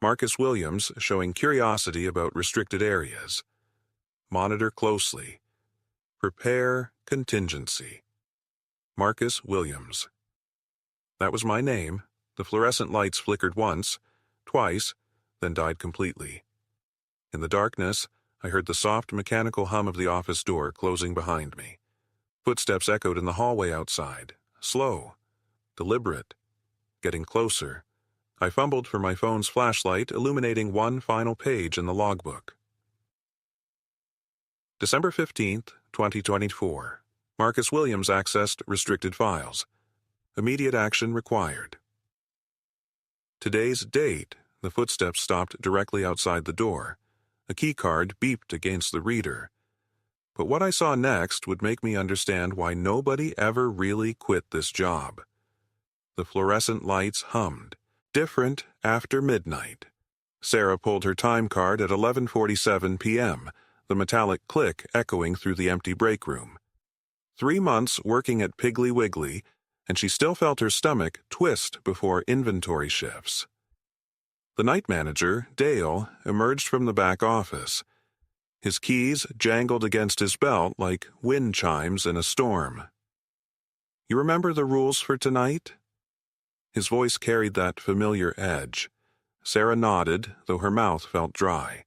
A: Marcus Williams showing curiosity about restricted areas. Monitor closely. Prepare contingency. Marcus Williams. That was my name. The fluorescent lights flickered once, twice, then died completely. In the darkness, I heard the soft mechanical hum of the office door closing behind me. Footsteps echoed in the hallway outside, slow, deliberate, getting closer. I fumbled for my phone's flashlight, illuminating one final page in the logbook. December 15th, 2024. Marcus Williams accessed restricted files. Immediate action required. Today's date. The footsteps stopped directly outside the door. A keycard beeped against the reader. But what I saw next would make me understand why nobody ever really quit this job. The fluorescent lights hummed. Different after midnight. Sarah pulled her time card at 11:47 p.m., the metallic click echoing through the empty break room. 3 months working at Piggly Wiggly, and she still felt her stomach twist before inventory shifts. The night manager, Dale, emerged from the back office. His keys jangled against his belt like wind chimes in a storm. "You remember the rules for tonight?" His voice carried that familiar edge. Sarah nodded, though her mouth felt dry.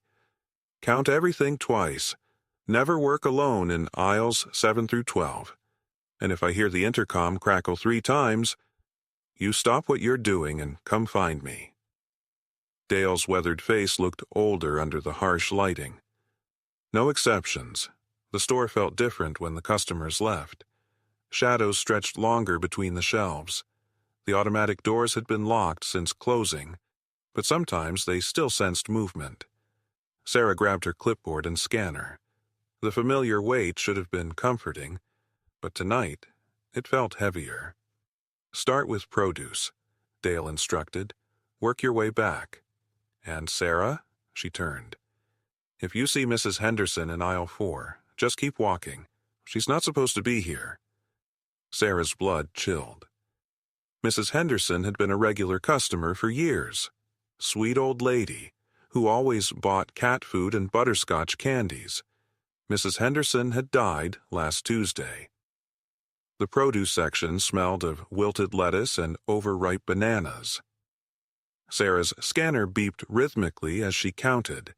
A: "Count everything twice. Never work alone in aisles 7 through 12. And if I hear the intercom crackle 3 times, you stop what you're doing and come find me." Dale's weathered face looked older under the harsh lighting. No exceptions. The store felt different when the customers left. Shadows stretched longer between the shelves. The automatic doors had been locked since closing, but sometimes they still sensed movement. Sarah grabbed her clipboard and scanner. The familiar weight should have been comforting, but tonight it felt heavier. "Start with produce," Dale instructed. "Work your way back. And Sarah," she turned. "If you see Mrs. Henderson in aisle 4, just keep walking. She's not supposed to be here." Sarah's blood chilled. Mrs. Henderson had been a regular customer for years. Sweet old lady, who always bought cat food and butterscotch candies. Mrs. Henderson had died last Tuesday. The produce section smelled of wilted lettuce and overripe bananas. Sarah's scanner beeped rhythmically as she counted.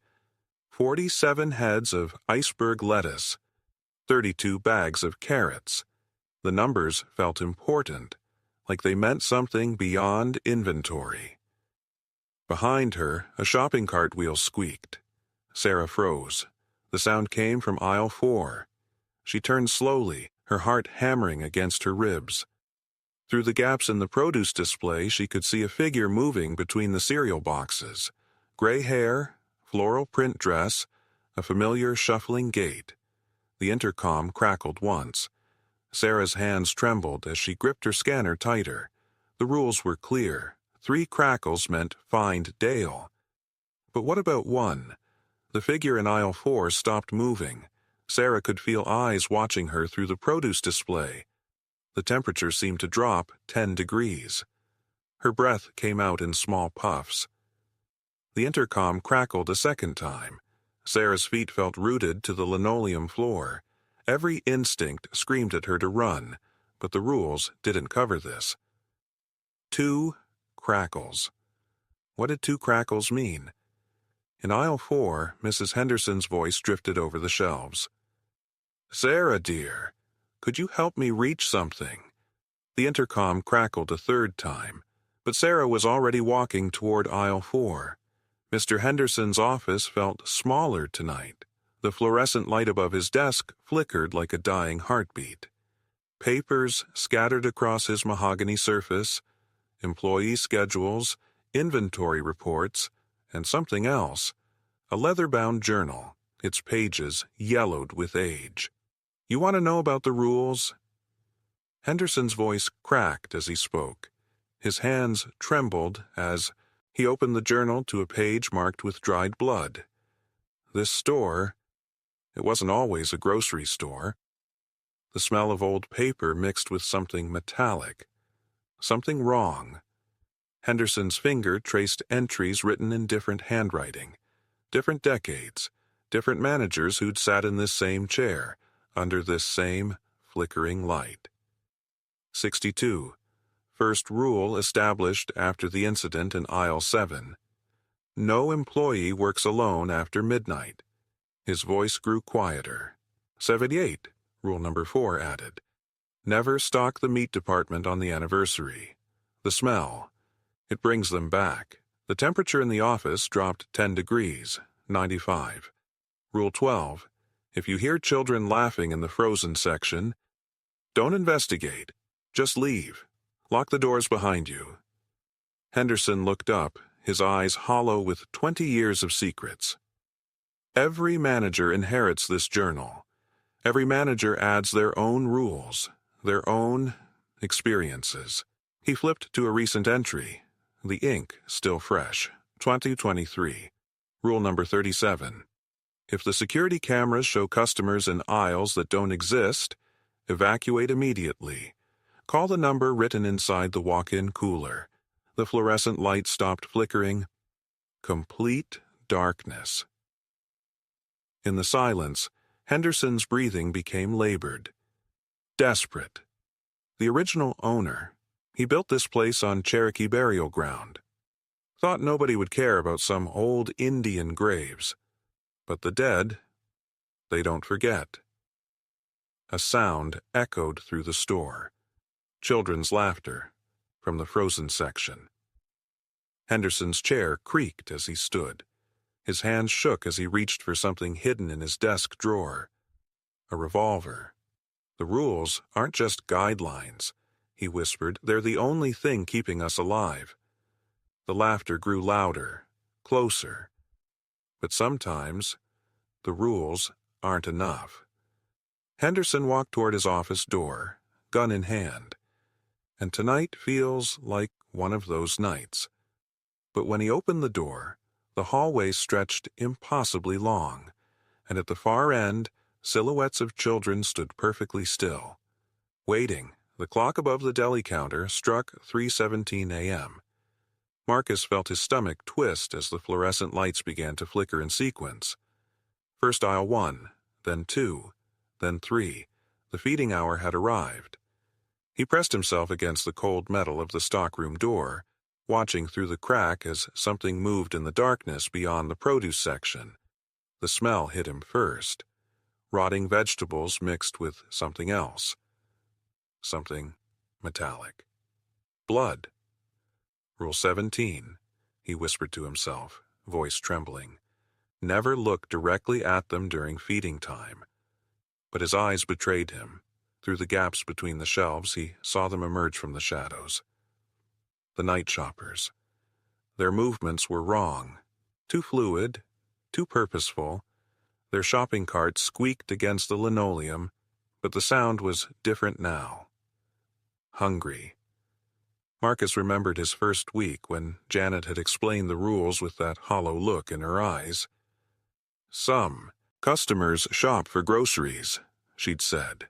A: 47 heads of iceberg lettuce, 32 bags of carrots. The numbers felt important, like they meant something beyond inventory. Behind her, a shopping cart wheel squeaked. Sarah froze. The sound came from aisle 4. She turned slowly, her heart hammering against her ribs. Through the gaps in the produce display, she could see a figure moving between the cereal boxes. Gray hair, floral print dress, a familiar shuffling gait. The intercom crackled once. Sarah's hands trembled as she gripped her scanner tighter. The rules were clear. 3 crackles meant find Dale. But what about 1? The figure in aisle 4 stopped moving. Sarah could feel eyes watching her through the produce display. The temperature seemed to drop 10 degrees. Her breath came out in small puffs. The intercom crackled a second time. Sarah's feet felt rooted to the linoleum floor. Every instinct screamed at her to run, but the rules didn't cover this. 2 crackles. What did two crackles mean? In aisle 4, Mrs. Henderson's voice drifted over the shelves. "Sarah, dear, could you help me reach something?" The intercom crackled a third time, but Sarah was already walking toward aisle 4. Mr. Henderson's office felt smaller tonight. The fluorescent light above his desk flickered like a dying heartbeat. Papers scattered across his mahogany surface, employee schedules, inventory reports, and something else, a leather-bound journal, its pages yellowed with age. "You want to know about the rules?" Henderson's voice cracked as he spoke. His hands trembled as he opened the journal to a page marked with dried blood. This store, it wasn't always a grocery store. The smell of old paper mixed with something metallic. Something wrong. Henderson's finger traced entries written in different handwriting. Different decades. Different managers who'd sat in this same chair, under this same flickering light. 62. First rule established after the incident in aisle 7. No employee works alone after midnight. His voice grew quieter. 78. Rule number 4 added. Never stock the meat department on the anniversary. The smell. It brings them back. The temperature in the office dropped 10 degrees, 95. Rule 12. If you hear children laughing in the frozen section, don't investigate. Just leave. Lock the doors behind you. Henderson looked up, his eyes hollow with 20 years of secrets. Every manager inherits this journal. Every manager adds their own rules, their own experiences. He flipped to a recent entry, the ink still fresh, 2023. Rule number 37. If the security cameras show customers in aisles that don't exist, evacuate immediately. Call the number written inside the walk-in cooler. The fluorescent light stopped flickering. Complete darkness. In the silence, Henderson's breathing became labored. Desperate. The original owner, he built this place on Cherokee burial ground. Thought nobody would care about some old Indian graves. But the dead, they don't forget. A sound echoed through the store. Children's laughter from the frozen section. Henderson's chair creaked as he stood. His hands shook as he reached for something hidden in his desk drawer. A revolver. "The rules aren't just guidelines," he whispered. "They're the only thing keeping us alive." The laughter grew louder, closer. But sometimes, the rules aren't enough. Henderson walked toward his office door, gun in hand. And tonight feels like one of those nights. But when he opened the door, the hallway stretched impossibly long, and at the far end, silhouettes of children stood perfectly still. Waiting, the clock above the deli counter struck 3:17 a.m. Marcus felt his stomach twist as the fluorescent lights began to flicker in sequence. First aisle 1, then 2, then 3. The feeding hour had arrived. He pressed himself against the cold metal of the stockroom door, watching through the crack as something moved in the darkness beyond the produce section. The smell hit him first. Rotting vegetables mixed with something else. Something metallic. Blood. Rule 17, he whispered to himself, voice trembling. Never look directly at them during feeding time. But his eyes betrayed him. Through the gaps between the shelves, he saw them emerge from the shadows. The night shoppers. Their movements were wrong. Too fluid, too purposeful. Their shopping carts squeaked against the linoleum, but the sound was different now. Hungry. Marcus remembered his first week when Janet had explained the rules with that hollow look in her eyes. Some customers shop for groceries, she'd said.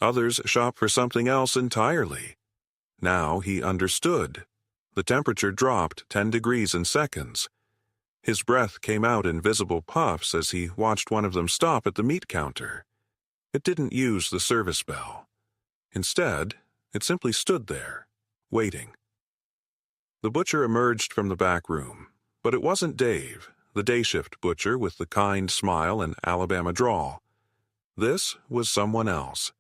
A: Others shop for something else entirely. Now he understood. The temperature dropped 10 degrees in seconds. His breath came out in visible puffs as he watched one of them stop at the meat counter. It didn't use the service bell. Instead, it simply stood there, waiting. The butcher emerged from the back room, but it wasn't Dave, the day shift butcher with the kind smile and Alabama drawl. This was someone else.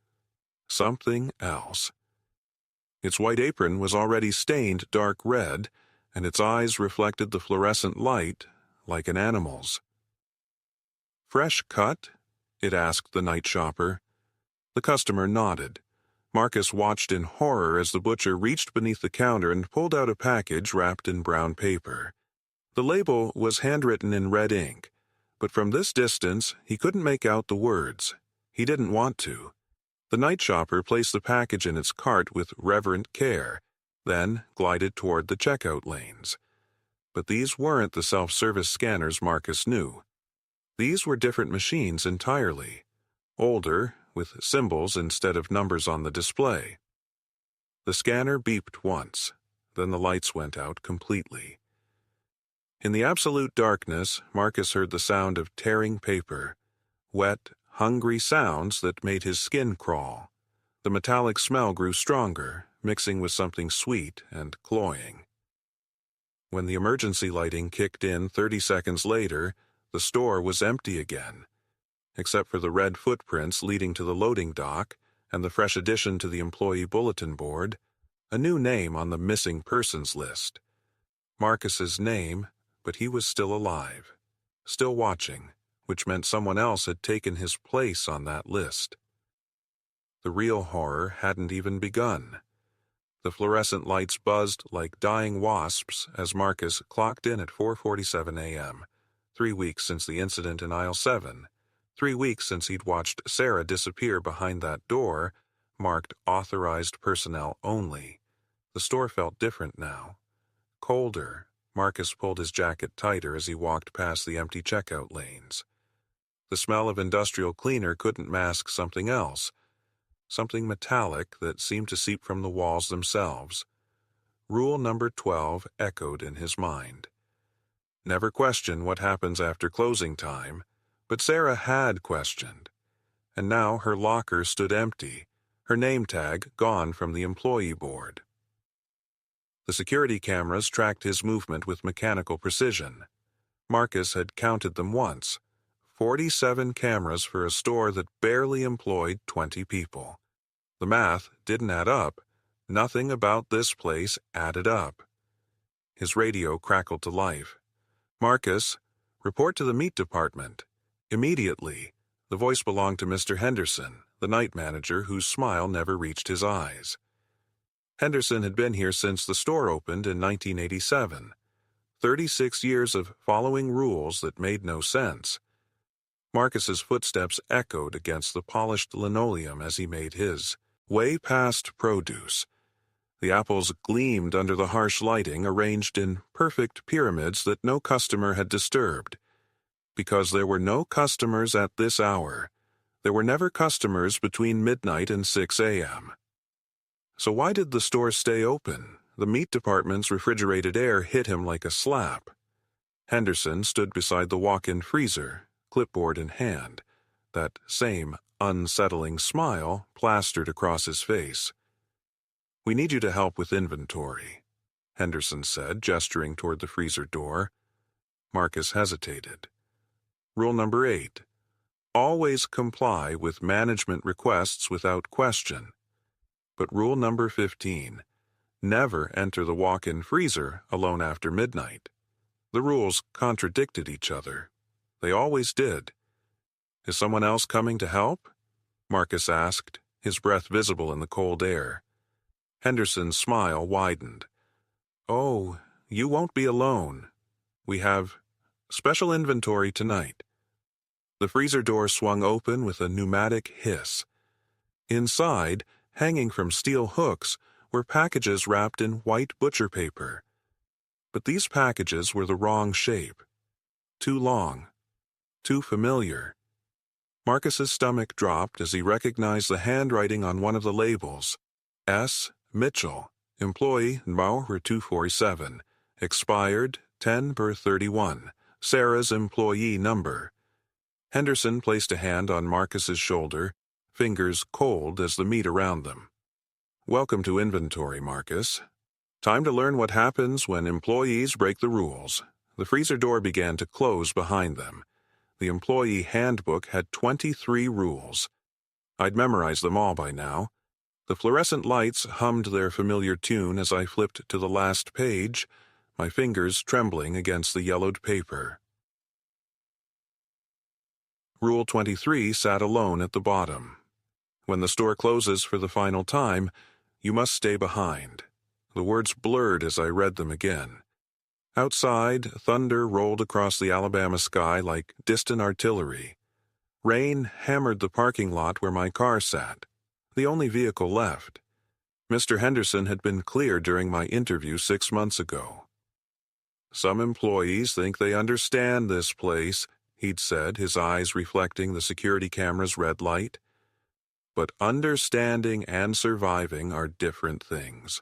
A: Something else. Its white apron was already stained dark red, and its eyes reflected the fluorescent light like an animal's. "Fresh cut?" it asked the night shopper. The customer nodded. Marcus watched in horror as the butcher reached beneath the counter and pulled out a package wrapped in brown paper. The label was handwritten in red ink, but from this distance he couldn't make out the words. He didn't want to. The night shopper placed the package in its cart with reverent care, then glided toward the checkout lanes. But these weren't the self-service scanners Marcus knew. These were different machines entirely. Older, with symbols instead of numbers on the display. The scanner beeped once, then the lights went out completely. In the absolute darkness, Marcus heard the sound of tearing paper, wet, hungry sounds that made his skin crawl. The metallic smell grew stronger, mixing with something sweet and cloying. When the emergency lighting kicked in 30 seconds later, the store was empty again, except for the red footprints leading to the loading dock and the fresh addition to the employee bulletin board, a new name on the missing persons list. Marcus's name, but he was still alive, still watching, which meant someone else had taken his place on that list. The real horror hadn't even begun. The fluorescent lights buzzed like dying wasps as Marcus clocked in at 4:47 a.m., 3 weeks since the incident in aisle 7, 3 weeks since he'd watched Sarah disappear behind that door, marked authorized personnel only. The store felt different now. Colder. Marcus pulled his jacket tighter as he walked past the empty checkout lanes. The smell of industrial cleaner couldn't mask something else, something metallic that seemed to seep from the walls themselves. Rule number 12 echoed in his mind. Never question what happens after closing time, but Sarah had questioned. And now her locker stood empty, her name tag gone from the employee board. The security cameras tracked his movement with mechanical precision. Marcus had counted them once. 47 cameras for a store that barely employed 20 people. The math didn't add up. Nothing about this place added up. His radio crackled to life. "Marcus, report to the meat department. Immediately." The voice belonged to Mr. Henderson, the night manager whose smile never reached his eyes. Henderson had been here since the store opened in 1987. 36 years of following rules that made no sense. Marcus's footsteps echoed against the polished linoleum as he made his way past produce. The apples gleamed under the harsh lighting, arranged in perfect pyramids that no customer had disturbed. Because there were no customers at this hour. There were never customers between midnight and 6 a.m. So why did the store stay open? The meat department's refrigerated air hit him like a slap. Henderson stood beside the walk-in freezer, clipboard in hand, that same unsettling smile plastered across his face. "We need you to help with inventory," Henderson said, gesturing toward the freezer door. Marcus hesitated. Rule number 8. Always comply with management requests without question. But rule number 15. Never enter the walk-in freezer alone after midnight. The rules contradicted each other. They always did. "Is someone else coming to help?" Marcus asked, his breath visible in the cold air. Henderson's smile widened. "Oh, you won't be alone. We have special inventory tonight." The freezer door swung open with a pneumatic hiss. Inside, hanging from steel hooks, were packages wrapped in white butcher paper. But these packages were the wrong shape. Too long. Too familiar. Marcus's stomach dropped as he recognized the handwriting on one of the labels. S. Mitchell, employee number 247, expired 10/31, Sarah's employee number. Henderson placed a hand on Marcus's shoulder, fingers cold as the meat around them. "Welcome to inventory, Marcus. Time to learn what happens when employees break the rules. The freezer door began to close behind them. The employee handbook had 23 rules. I'd memorized them all by now. The fluorescent lights hummed their familiar tune as I flipped to the last page, my fingers trembling against the yellowed paper. Rule 23 sat alone at the bottom. When the store closes for the final time, you must stay behind. The words blurred as I read them again. Outside, thunder rolled across the Alabama sky like distant artillery. Rain hammered the parking lot where my car sat, the only vehicle left. Mr. Henderson had been clear during my interview 6 months ago. Some employees think they understand this place, he'd said, his eyes reflecting the security camera's red light. But understanding and surviving are different things.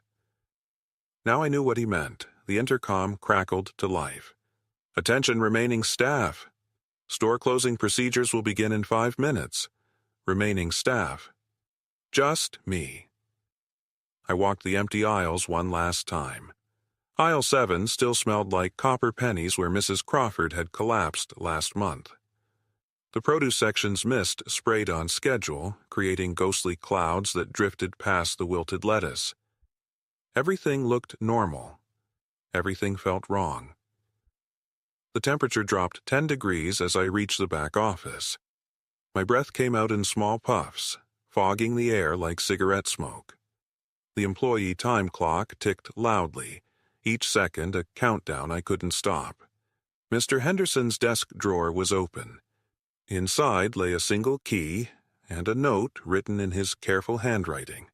A: Now I knew what he meant. The intercom crackled to life. Attention remaining staff. Store closing procedures will begin in 5 minutes. Remaining staff. Just me. I walked the empty aisles one last time. Aisle 7 still smelled like copper pennies where Mrs. Crawford had collapsed last month. The produce section's mist sprayed on schedule, creating ghostly clouds that drifted past the wilted lettuce. Everything looked normal. Everything felt wrong. The temperature dropped 10 degrees as I reached the back office. My breath came out in small puffs, fogging the air like cigarette smoke. The employee time clock ticked loudly, each second a countdown I couldn't stop. Mr. Henderson's desk drawer was open. Inside lay a single key and a note written in his careful handwriting.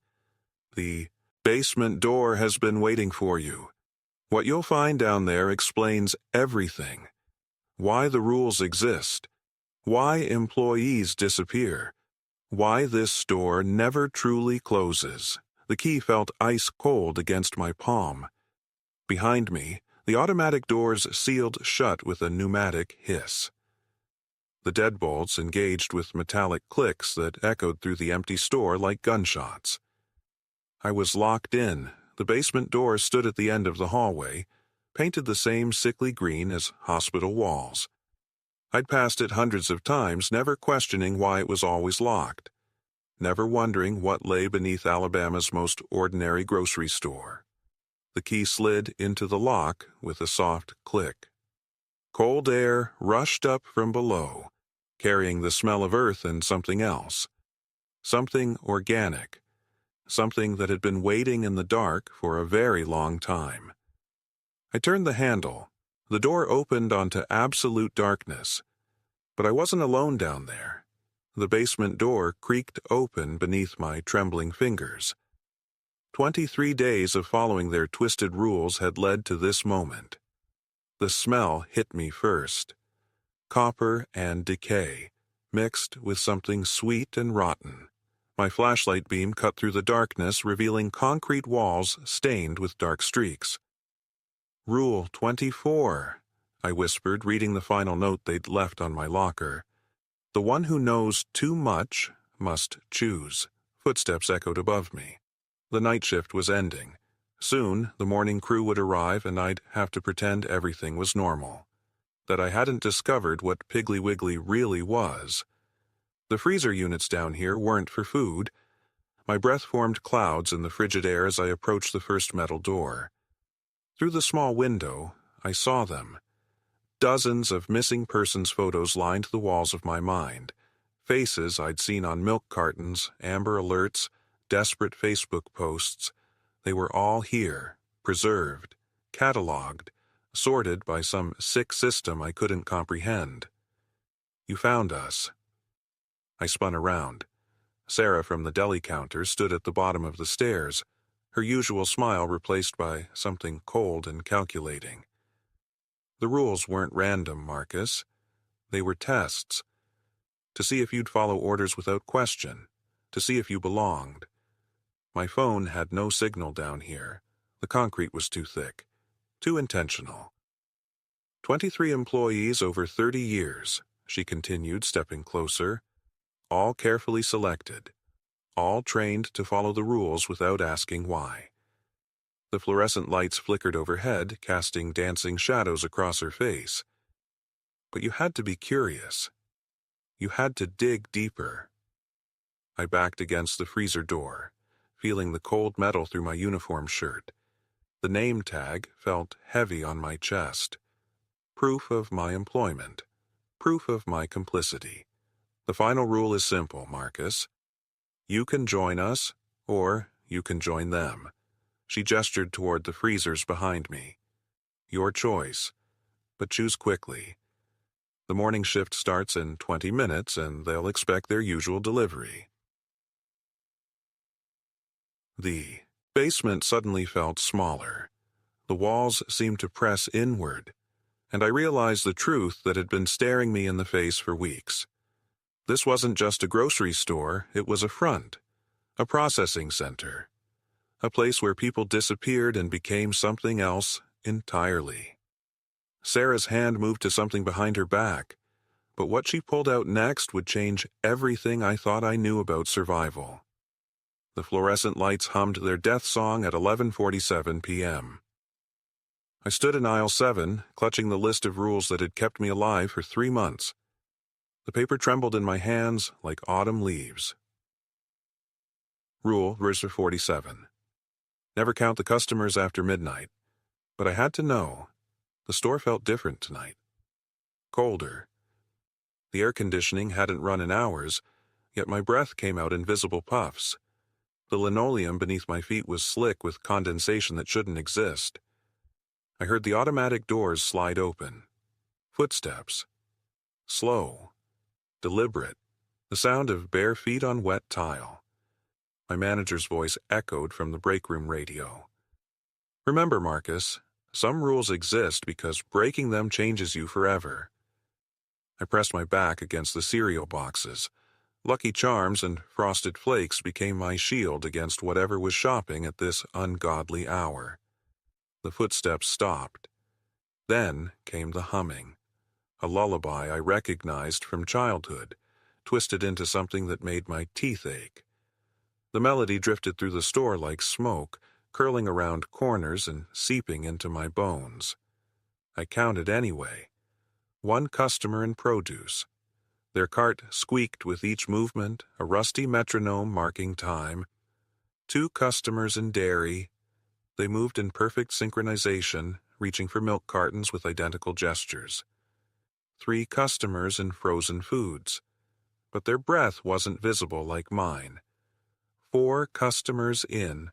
A: The basement door has been waiting for you. What you'll find down there explains everything. Why the rules exist. Why employees disappear. Why this store never truly closes. The key felt ice cold against my palm. Behind me, the automatic doors sealed shut with a pneumatic hiss. The deadbolts engaged with metallic clicks that echoed through the empty store like gunshots. I was locked in. The basement door stood at the end of the hallway, painted the same sickly green as hospital walls. I'd passed it hundreds of times, never questioning why it was always locked, never wondering what lay beneath Alabama's most ordinary grocery store. The key slid into the lock with a soft click. Cold air rushed up from below, carrying the smell of earth and something else. Something organic. Something that had been waiting in the dark for a very long time. I turned the handle. The door opened onto absolute darkness. But I wasn't alone down there. The basement door creaked open beneath my trembling fingers. 23 days of following their twisted rules had led to this moment. The smell hit me first. Copper and decay, mixed with something sweet and rotten. My flashlight beam cut through the darkness, revealing concrete walls stained with dark streaks. Rule 24, I whispered, reading the final note they'd left on my locker. The one who knows too much must choose. Footsteps echoed above me. The night shift was ending. Soon, the morning crew would arrive and I'd have to pretend everything was normal. That I hadn't discovered what Piggly Wiggly really was. The freezer units down here weren't for food. My breath formed clouds in the frigid air as I approached the first metal door. Through the small window, I saw them. Dozens of missing persons photos lined the walls of my mind. Faces I'd seen on milk cartons, Amber Alerts, desperate Facebook posts. They were all here, preserved, cataloged, sorted by some sick system I couldn't comprehend. You found us. I spun around. Sarah from the deli counter stood at the bottom of the stairs, her usual smile replaced by something cold and calculating. The rules weren't random, Marcus. They were tests. To see if you'd follow orders without question. To see if you belonged. My phone had no signal down here. The concrete was too thick. Too intentional. 23 employees over 30 years, she continued, stepping closer. All carefully selected. All trained to follow the rules without asking why. The fluorescent lights flickered overhead, casting dancing shadows across her face. But you had to be curious. You had to dig deeper. I backed against the freezer door, feeling the cold metal through my uniform shirt. The name tag felt heavy on my chest. Proof of my employment. Proof of my complicity. The final rule is simple, Marcus. You can join us, or you can join them. She gestured toward the freezers behind me. Your choice, but choose quickly. The morning shift starts in 20 minutes, and they'll expect their usual delivery. The basement suddenly felt smaller. The walls seemed to press inward, and I realized the truth that had been staring me in the face for weeks. This wasn't just a grocery store, it was a front, a processing center, a place where people disappeared and became something else entirely. Sarah's hand moved to something behind her back, but what she pulled out next would change everything I thought I knew about survival. The fluorescent lights hummed their death song at 11:47 p.m. I stood in aisle 7, clutching the list of rules that had kept me alive for 3 months. The paper trembled in my hands like autumn leaves. Rule verse 47. Never count the customers after midnight. But I had to know. The store felt different tonight. Colder. The air conditioning hadn't run in hours, yet my breath came out in visible puffs. The linoleum beneath my feet was slick with condensation that shouldn't exist. I heard the automatic doors slide open. Footsteps. Slow. Deliberate. The sound of bare feet on wet tile. My manager's voice echoed from the break room radio. Remember, Marcus, some rules exist because breaking them changes you forever. I pressed my back against the cereal boxes. Lucky Charms and Frosted Flakes became my shield against whatever was shopping at this ungodly hour. The footsteps stopped. Then came the humming, a lullaby I recognized from childhood, twisted into something that made my teeth ache. The melody drifted through the store like smoke, curling around corners and seeping into my bones. I counted anyway. 1 customer in produce. Their cart squeaked with each movement, a rusty metronome marking time. 2 customers in dairy. They moved in perfect synchronization, reaching for milk cartons with identical gestures. 3 customers in frozen foods. But their breath wasn't visible like mine. 4 customers in.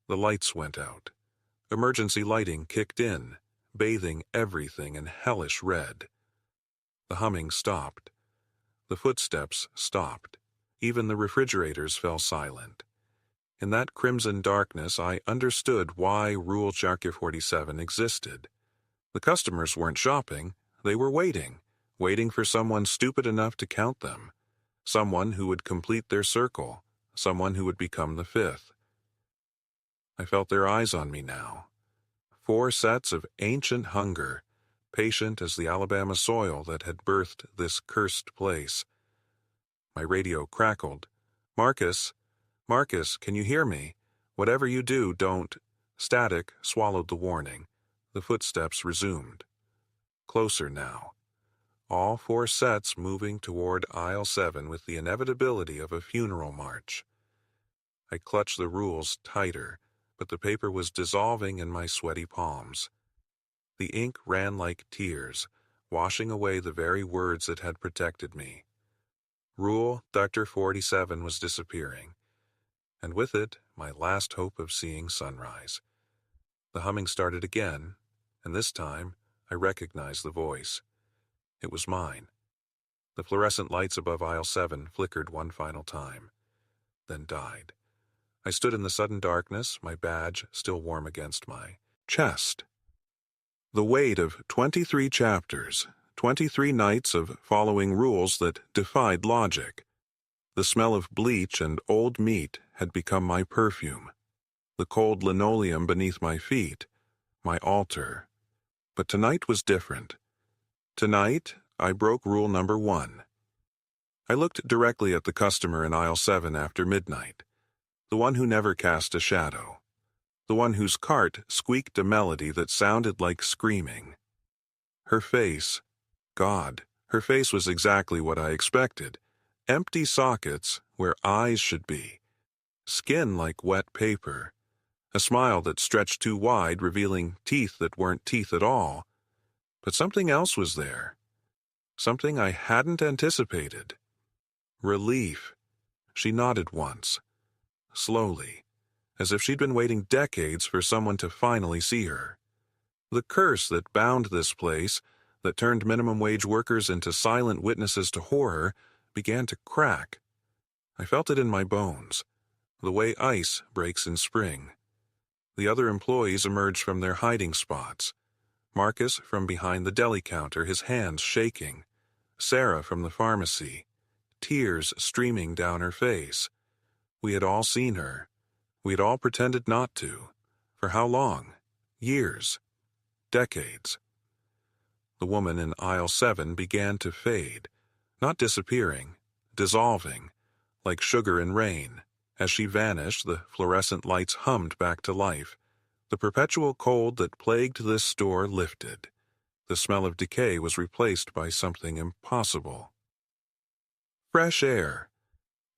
A: The lights went out. Emergency lighting kicked in, bathing everything in hellish red. The humming stopped. The footsteps stopped. Even the refrigerators fell silent. In that crimson darkness, I understood why Rule Chapter 47 existed. The customers weren't shopping. They were waiting for someone stupid enough to count them. Someone who would complete their circle. Someone who would become the 5th. I felt their eyes on me now. 4 sets of ancient hunger, patient as the Alabama soil that had birthed this cursed place. My radio crackled. Marcus, can you hear me? Whatever you do, don't. Static swallowed the warning. The footsteps resumed. Closer now. All 4 sets moving toward aisle 7 with the inevitability of a funeral march. I clutched the rules tighter, but the paper was dissolving in my sweaty palms. The ink ran like tears, washing away the very words that had protected me. Rule Dr. 47 was disappearing, and with it, my last hope of seeing sunrise. The humming started again, and this time, I recognized the voice. It was mine. The fluorescent lights above aisle 7 flickered one final time, then died. I stood in the sudden darkness, my badge still warm against my chest. The weight of 23 chapters, 23 nights of following rules that defied logic. The smell of bleach and old meat had become my perfume. The cold linoleum beneath my feet, my altar. But tonight was different. Tonight, I broke rule number 1. I looked directly at the customer in aisle 7 after midnight. The one who never cast a shadow. the one whose cart squeaked a melody that sounded like screaming. Her face, God, her face was exactly what I expected. Empty sockets where eyes should be. Skin like wet paper. A smile that stretched too wide, revealing teeth that weren't teeth at all. But something else was there. Something I hadn't anticipated. Relief. She nodded once. Slowly. As if she'd been waiting decades for someone to finally see her. The curse that bound this place, that turned minimum wage workers into silent witnesses to horror, began to crack. I felt it in my bones, the way ice breaks in spring. The other employees emerged from their hiding spots. Marcus from behind the deli counter, his hands shaking. Sarah from the pharmacy, tears streaming down her face. We had all seen her. We had all pretended not to. For how long? Years. Decades. The woman in aisle 7 began to fade, not disappearing, dissolving, like sugar in rain. As she vanished, the fluorescent lights hummed back to life. The perpetual cold that plagued this store lifted. The smell of decay was replaced by something impossible. Fresh air.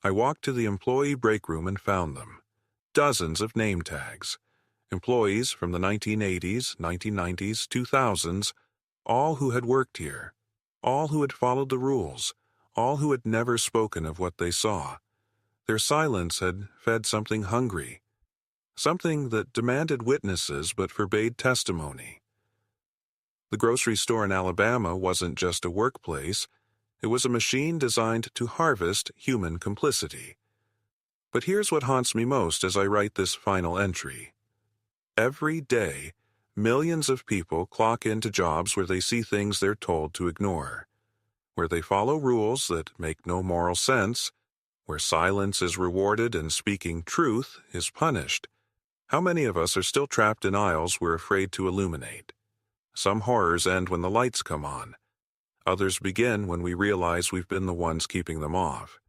A: I walked to the employee break room and found them. Dozens of name tags. Employees from the 1980s, 1990s, 2000s, all who had worked here, all who had followed the rules, all who had never spoken of what they saw. Their silence had fed something hungry, something that demanded witnesses but forbade testimony. The grocery store in Alabama wasn't just a workplace, it was a machine designed to harvest human complicity. But here's what haunts me most as I write this final entry. Every day, millions of people clock into jobs where they see things they're told to ignore, where they follow rules that make no moral sense, where silence is rewarded and speaking truth is punished. How many of us are still trapped in aisles we're afraid to illuminate? Some horrors end when the lights come on. Others begin when we realize we've been the ones keeping them off.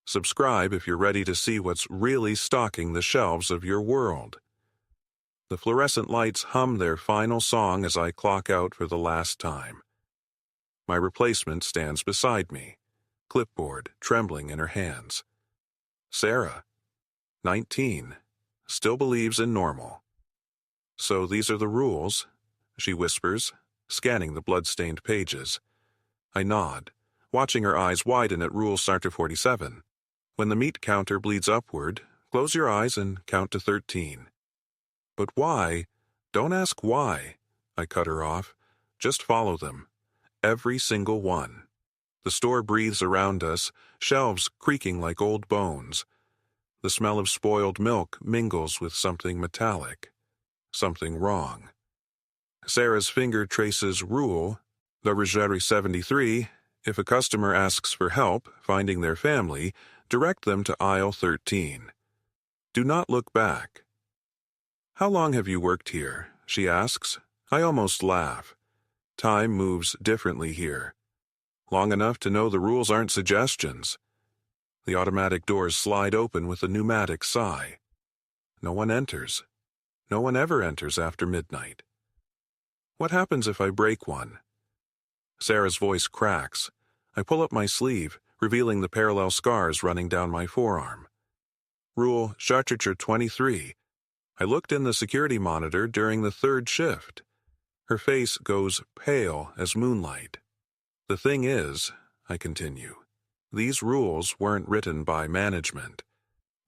A: Subscribe if you're ready to see what's really stocking the shelves of your world. The fluorescent lights hum their final song as I clock out for the last time. My replacement stands beside me, clipboard trembling in her hands. Sarah, 19, still believes in normal. So these are the rules, she whispers, scanning the blood-stained pages. I nod, watching her eyes widen at Rule Starter 47. When the meat counter bleeds upward, close your eyes and count to 13. But why? Don't ask why. I cut her off. Just follow them. Every single one. The store breathes around us, shelves creaking like old bones. The smell of spoiled milk mingles with something metallic. Something wrong. Sarah's finger traces Rule, the Ruggieri 73, if a customer asks for help finding their family, direct them to aisle 13. Do not look back. How long have you worked here? She asks. I almost laugh. Time moves differently here. Long enough to know the rules aren't suggestions. The automatic doors slide open with a pneumatic sigh. No one enters. No one ever enters after midnight. What happens if I break one? Sarah's voice cracks. I pull up my sleeve, revealing the parallel scars running down my forearm. Rule Chartier 23. I looked in the security monitor during the 3rd shift. Her face goes pale as moonlight. The thing is, I continue, these rules weren't written by management.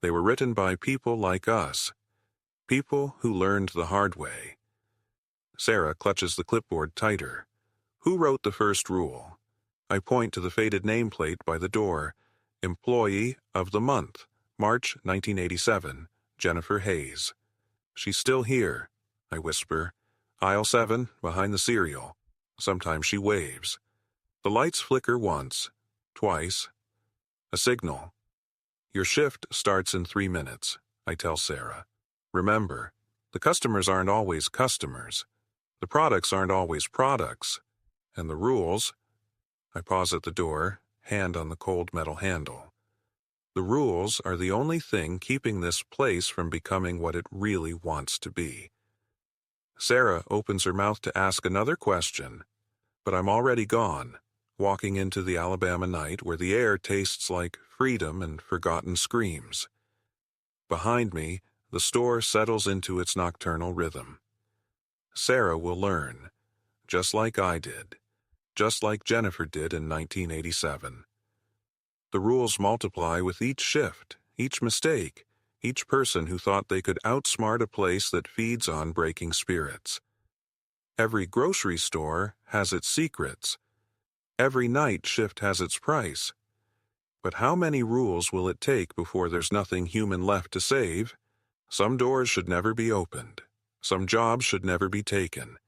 A: They were written by people like us. People who learned the hard way. Sarah clutches the clipboard tighter. Who wrote the first rule? I point to the faded nameplate by the door. Employee of the Month, March 1987, Jennifer Hayes. She's still here, I whisper. Aisle 7, behind the cereal. Sometimes she waves. The lights flicker once, twice. A signal. Your shift starts in 3 minutes, I tell Sarah. Remember, the customers aren't always customers. The products aren't always products. And the rules... I pause at the door, hand on the cold metal handle. The rules are the only thing keeping this place from becoming what it really wants to be. Sarah opens her mouth to ask another question, but I'm already gone, walking into the Alabama night where the air tastes like freedom and forgotten screams. Behind me, the store settles into its nocturnal rhythm. Sarah will learn, just like I did, just like Jennifer did in 1987. The rules multiply with each shift, each mistake, each person who thought they could outsmart a place that feeds on breaking spirits. Every grocery store has its secrets. Every night shift has its price. But how many rules will it take before there's nothing human left to save? Some doors should never be opened. Some jobs should never be taken.